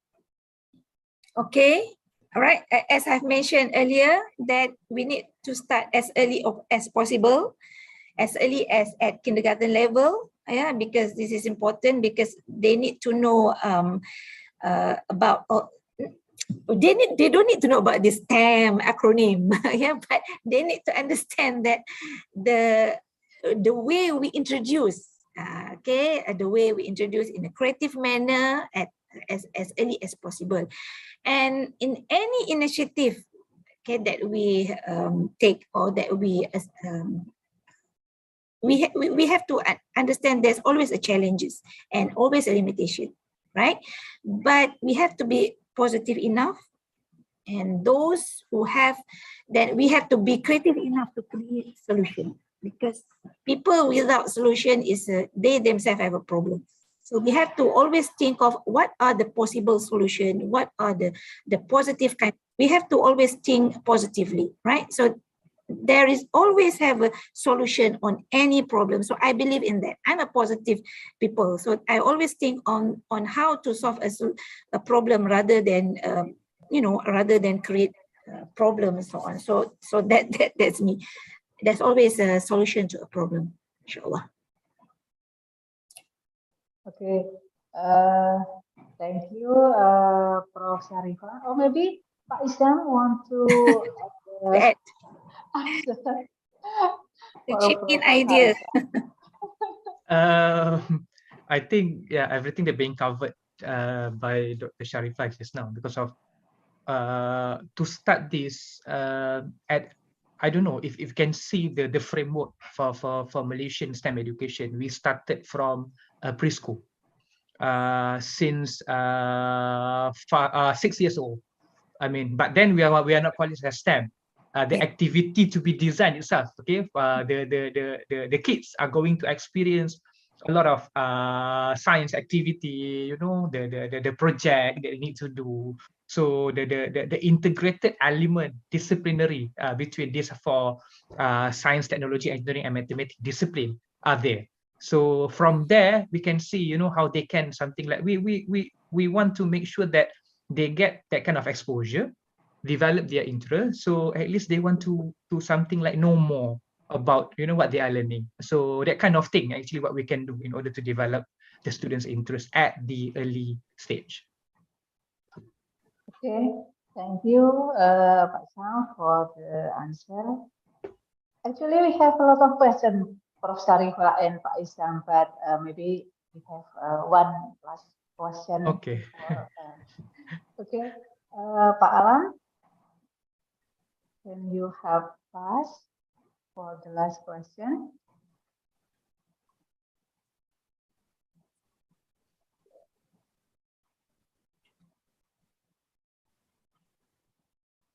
Okay. All right, as I've mentioned earlier, that we need to start as early as possible, as early as at kindergarten level, yeah, because this is important, because they need to know about they don't need to know about this TAM acronym, yeah, but they need to understand that the way we introduce, the way we introduce in a creative manner as early as possible, and in any initiative, that we take, or that we have to understand there's always a challenges and always a limitation, right? But we have to be positive enough, and those who have, then we have to be creative enough to create solution, because people without solution is they themselves have a problem. So we have to always think of what are the possible solution, what are the positive kind. We have to always think positively, right? So there is always have a solution on any problem. So I believe in that. I'm a positive people. So I always think on how to solve a problem rather than, rather than create problems and so on. So that's me. There's always a solution to a problem, inshallah. Okay. Thank you, Prof. Sharipah. Or maybe Pak Hisyam want to add the chip in idea. I think, yeah, everything that being covered by Dr. Sharipah just now, because of to start this I don't know if you can see the framework for Malaysian STEM education. We started from preschool since 6 years old. I mean, but then we are not calling it as STEM. The activity to be designed itself, okay? The kids are going to experience a lot of science activity, the project that they need to do. So the integrated element, disciplinary between these four science, technology, engineering, and mathematics discipline are there. So from there we can see, how they can something like we want to make sure that they get that kind of exposure, develop their interest, so at least they want to do something like know more about what they are learning. So that kind of thing actually what we can do in order to develop the students' interest at the early stage. Okay, thank you, Pak Hisyam, for the answer. Actually, we have a lot of questions, Prof. Sharipah and Pak Hisyam, but maybe we have one last question. Okay. Okay, Pak Alam, can you help us for the last question?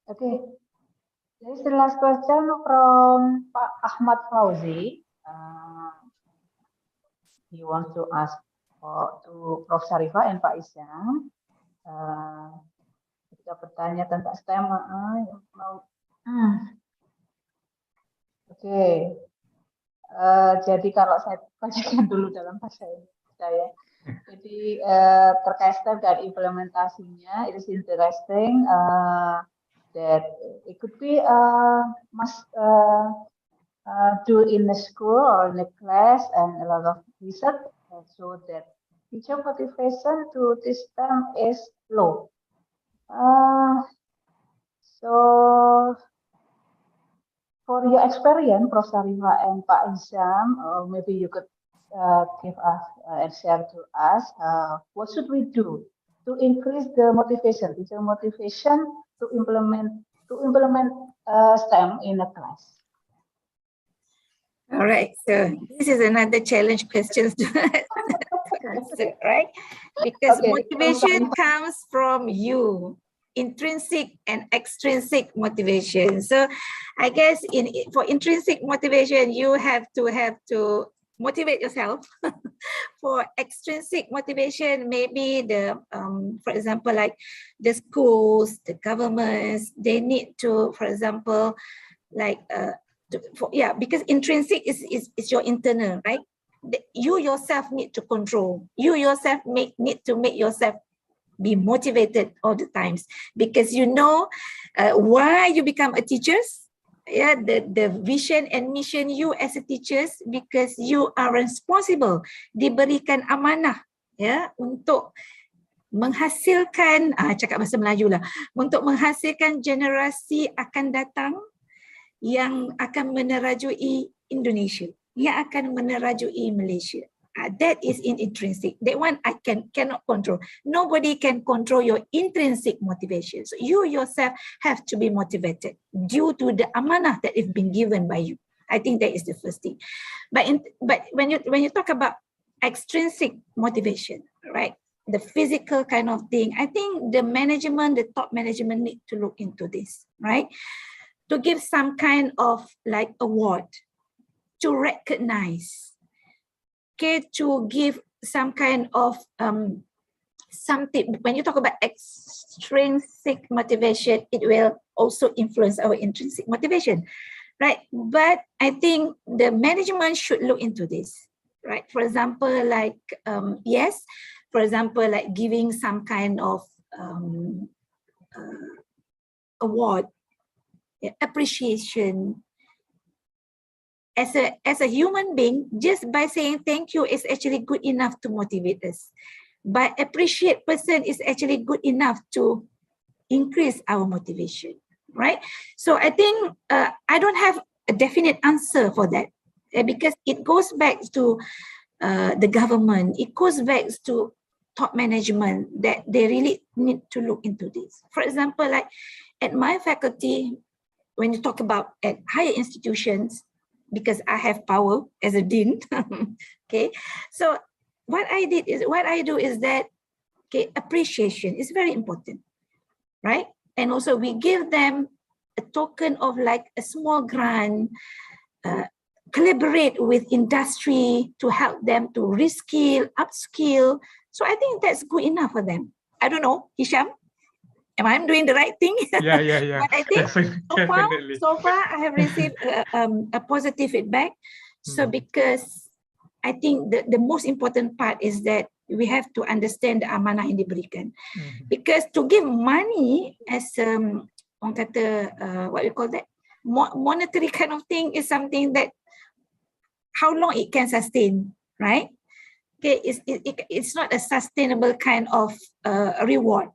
Okay, this is the last question from Pak Ahmad Fauzi. He wants to ask to Prof. Sharipah and Pak Hisyam. Ketika bertanya tentang STEM, Oke. Jadi kalau saya bacakan dulu dalam bahasa saya. Jadi terkait STEM dan implementasinya, it is interesting that it could be must do in the school or in the class, and a lot of research so that teacher motivation to this STEM is low. So for your experience, Prof. Sharipah and Pak Hisyam, maybe you could give us and share to us what should we do to increase the motivation, teacher motivation to implement STEM in a class. All right, so this is another challenge question to answer, right? Because motivation comes from you, intrinsic and extrinsic motivation. So I guess for intrinsic motivation, you have to motivate yourself. For extrinsic motivation, maybe for example, like the schools, the governments, they need to, for example, like because intrinsic is your internal, right? You yourself need to control. You yourself need to make yourself be motivated all the times, because why you become a teacher. Yeah, the vision and mission you as a teachers, because you are responsible, diberikan amanah, ya, untuk menghasilkan, cakap bahasa Melayu lah, untuk menghasilkan generasi akan datang yang akan menerajui Indonesia, yang akan menerajui Malaysia. That is intrinsic. That one I cannot control. Nobody can control your intrinsic motivation. So you yourself have to be motivated due to the amanah that is been given by you. I think that is the first thing. But when you talk about extrinsic motivation, right? The physical kind of thing, I think the management, the top management need to look into this, right? To give some kind of like award to recognize, okay, to give some kind of something. When you talk about extrinsic motivation, it will also influence our intrinsic motivation, right? But I think the management should look into this, right? For example, like yes, for example, like giving some kind of award, appreciation. As a human being, just by saying thank you is actually good enough to motivate us. But appreciate person is actually good enough to increase our motivation, right? So I think I don't have a definite answer for that, because it goes back to the government, it goes back to top management, that they really need to look into this. For example, like at my faculty, when you talk about at higher institutions, because I have power as a dean, okay. So what I do is that, okay, appreciation is very important, right? And also we give them a token of like a small grant, collaborate with industry to help them to reskill, upskill. So I think that's good enough for them. I don't know, Hisyam, am I doing the right thing? Yeah. But I think so far I have received a positive feedback. So because I think the most important part is that we have to understand the amanah yang diberikan. Because to give money as orang kata, what we call that, monetary kind of thing is something that how long it can sustain, right? Okay, it's not a sustainable kind of reward.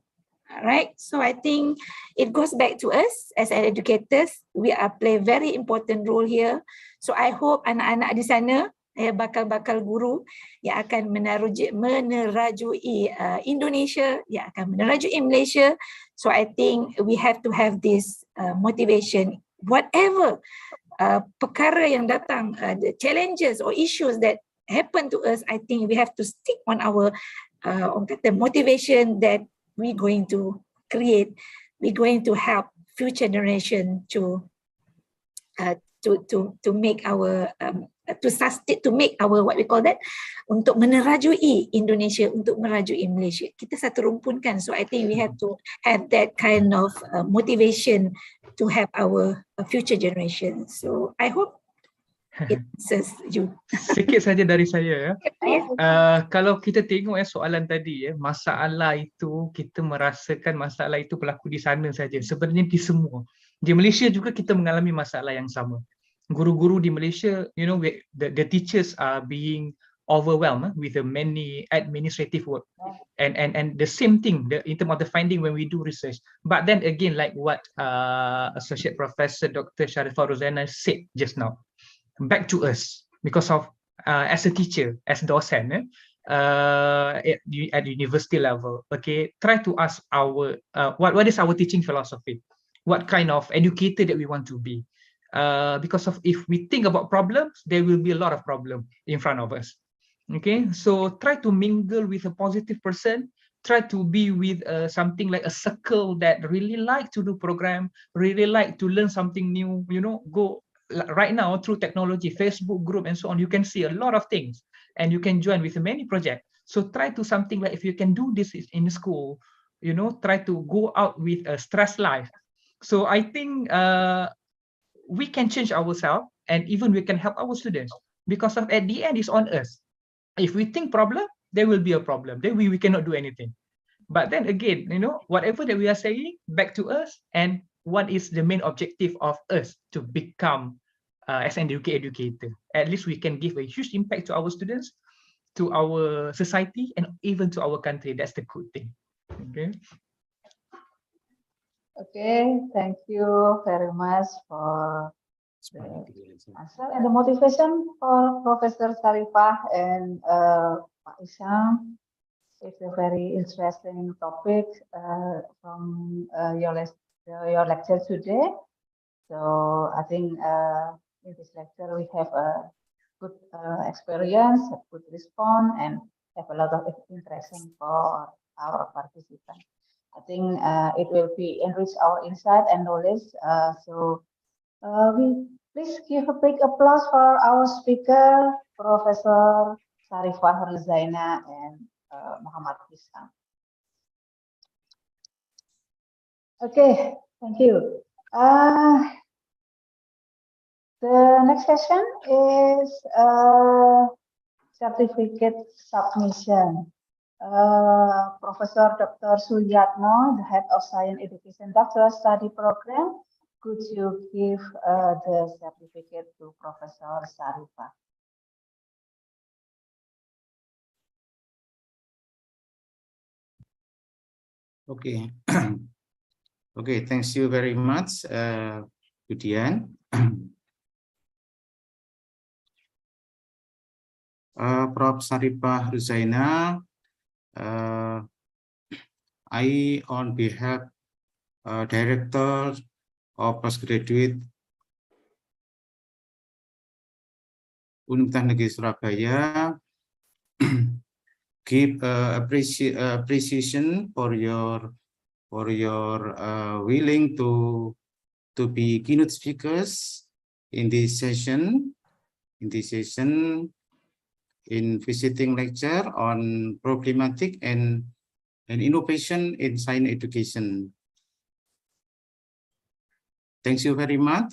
Right, so I think it goes back to us as educators. We are play very important role here. So I hope anak-anak di sana, bakal-bakal guru yang akan menerajui Indonesia, yang akan menerajui Malaysia. So I think we have to have this motivation. Whatever perkara yang datang, the challenges or issues that happen to us, I think we have to stick on our motivation that we're going to create, we're going to help future generation to make our to make our what we call that, untuk menerajui Indonesia, untuk merajui Malaysia. Kita satu rumpun kan, so I think we have to have that kind of motivation to help our future generation. So I hope it answers you. Sikit saja dari saya. Kalau kita tengok soalan tadi, masalah itu kita merasakan masalah itu berlaku di sana saja. Sebenarnya di semua. Di Malaysia juga kita mengalami masalah yang sama. Guru-guru di Malaysia, you know, the teachers are being overwhelmed with the many administrative work, and the same thing in terms of the finding when we do research. But then again, like what Associate Professor Dr. Sharipah Ruzaina said just now, back to us, because of as a teacher, as docent at university level, okay, try to ask our what is our teaching philosophy, what kind of educator that we want to be, because of if we think about problems, there will be a lot of problem in front of us. Okay, so try to mingle with a positive person, try to be with something like a circle that really like to do program, really like to learn something new, you know, go right now through technology, Facebook group and so on, you can see a lot of things and you can join with many projects. So try to something like, if you can do this in school, you know, try to go out with a stress life. So I think we can change ourselves, and even we can help our students, because of at the end it's on us. If we think problem, there will be a problem, then we cannot do anything. But then again, you know, whatever that we are saying, back to us, and what is the main objective of us to become as an educator. At least we can give a huge impact to our students, to our society, and even to our country. That's the good thing. Okay. Okay, thank you very much for the answer and the motivation for Professor Sharipah and Pak Hisyam. It's a very interesting topic from your lecture today. So I think in this lecture we have a good experience, a good response, and have a lot of interaction for our participants. I think it will be enrich our insight and knowledge. We please give a big applause for our speaker, Professor Sharipah Ruzaina and Mohamad Hisyam. Okay, thank you. The next session is certificate submission. Professor Dr. Suyatno, the head of Science Education Doctoral Study Program, could you give the certificate to Professor Sharipah? Okay. Okay, thanks you very much, Budian. Prof. Sharipah Ruzaina, I, on behalf Director of Postgraduate Universitas Negeri Surabaya, give appreciation for your willing to be keynote speakers in this session. In visiting lecture on problematic and innovation in science education. Thank you very much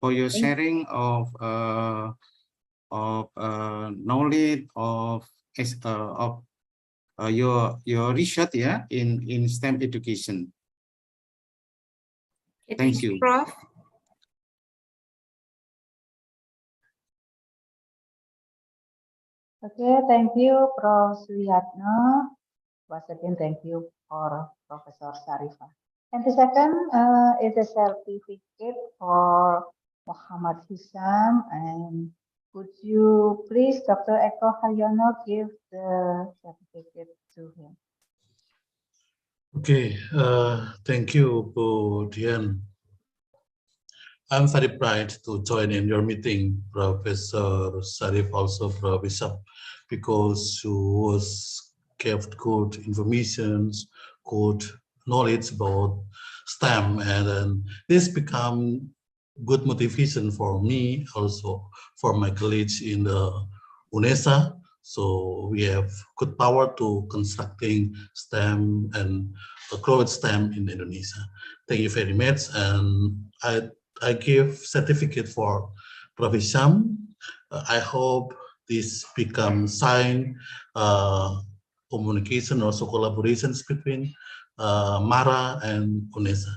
for your sharing of knowledge of your research, yeah, in STEM education. Thank you, Prof. Okay, thank you, Prof. Suyatno. Once again, thank you for Professor Sharipah. And the second is a certificate for Mohamad Hisyam. And could you please, Dr. Eko Haryono, give the certificate to him? Okay, thank you, Bu Dian. I'm very proud to join in your meeting, Professor Sharif, also Prof. Hisyam, because you was gave good information, good knowledge about STEM, and then this become good motivation for me, also for my colleagues in the UNESA. So we have good power to constructing STEM and grow STEM in Indonesia. Thank you very much, and I give certificate for Prof. Hisyam. I hope this become sign communication, also collaborations between Mara and UNESA.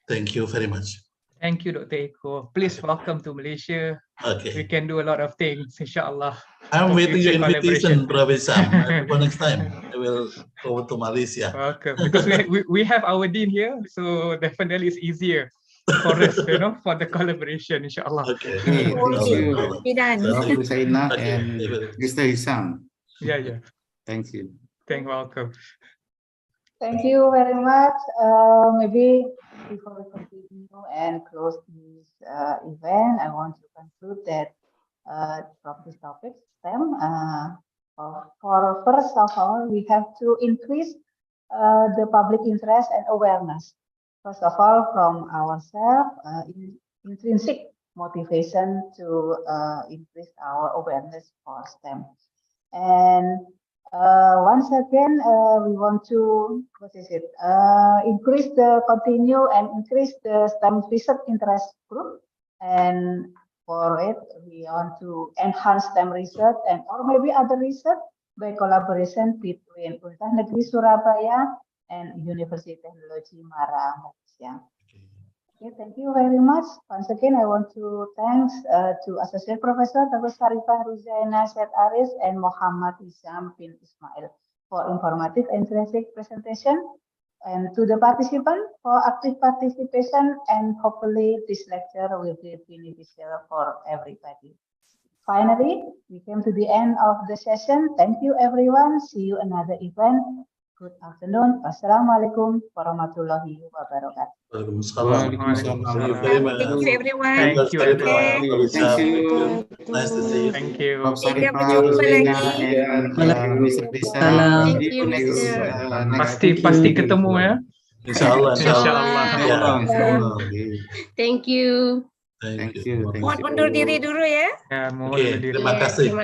Thank you very much. Thank you, Dr. Eko. Please welcome to Malaysia. Okay. We can do a lot of things, inshallah. I'm waiting your invitation, Prof. Hisyam. For next time, I will go to Malaysia. Welcome, because we have our dean here, so definitely it's easier for us, for the collaboration, inshallah. Okay. Thank you, Be done. Prof. Ruzaina and Mr. Hisyam. Yeah. Thank you. Welcome. Thank you very much. Maybe before we continue and close this event, I want to conclude that from this topic, STEM, for first of all, we have to increase the public interest and awareness. First of all, from ourselves, intrinsic motivation to increase our awareness for STEM. And once again, we want to, increase the STEM research interest group. And for it, we want to enhance STEM research or maybe other research by collaboration between Universitas Negeri Surabaya and Universiti Teknologi Malaysia. Okay, thank you very much. Once again, I want to thanks to Associate Professor Dr. Sharipah Ruzaina, Syed Aris, and Mohamad Hisyam bin Ismail for informative and interesting presentation, and to the participant for active participation, and hopefully this lecture will be beneficial for everybody. Finally, we came to the end of the session. Thank you everyone. See you another event. Good afternoon. Wassalamualaikum warahmatullahi wabarakatuh. Waalaikumsalam. Thank you very much. Thank you everyone. Thank you, everyone. Thank you. Nice to see you. Thank you. Hingga berjumpa lagi. Thank you, Mr. Pasti ketemu ya. Insyaallah. Insyaallah. Thank you. Thank you. Mohon undur diri dulu ya. Ya, mohon Oke, berdiri. terima kasih. Terima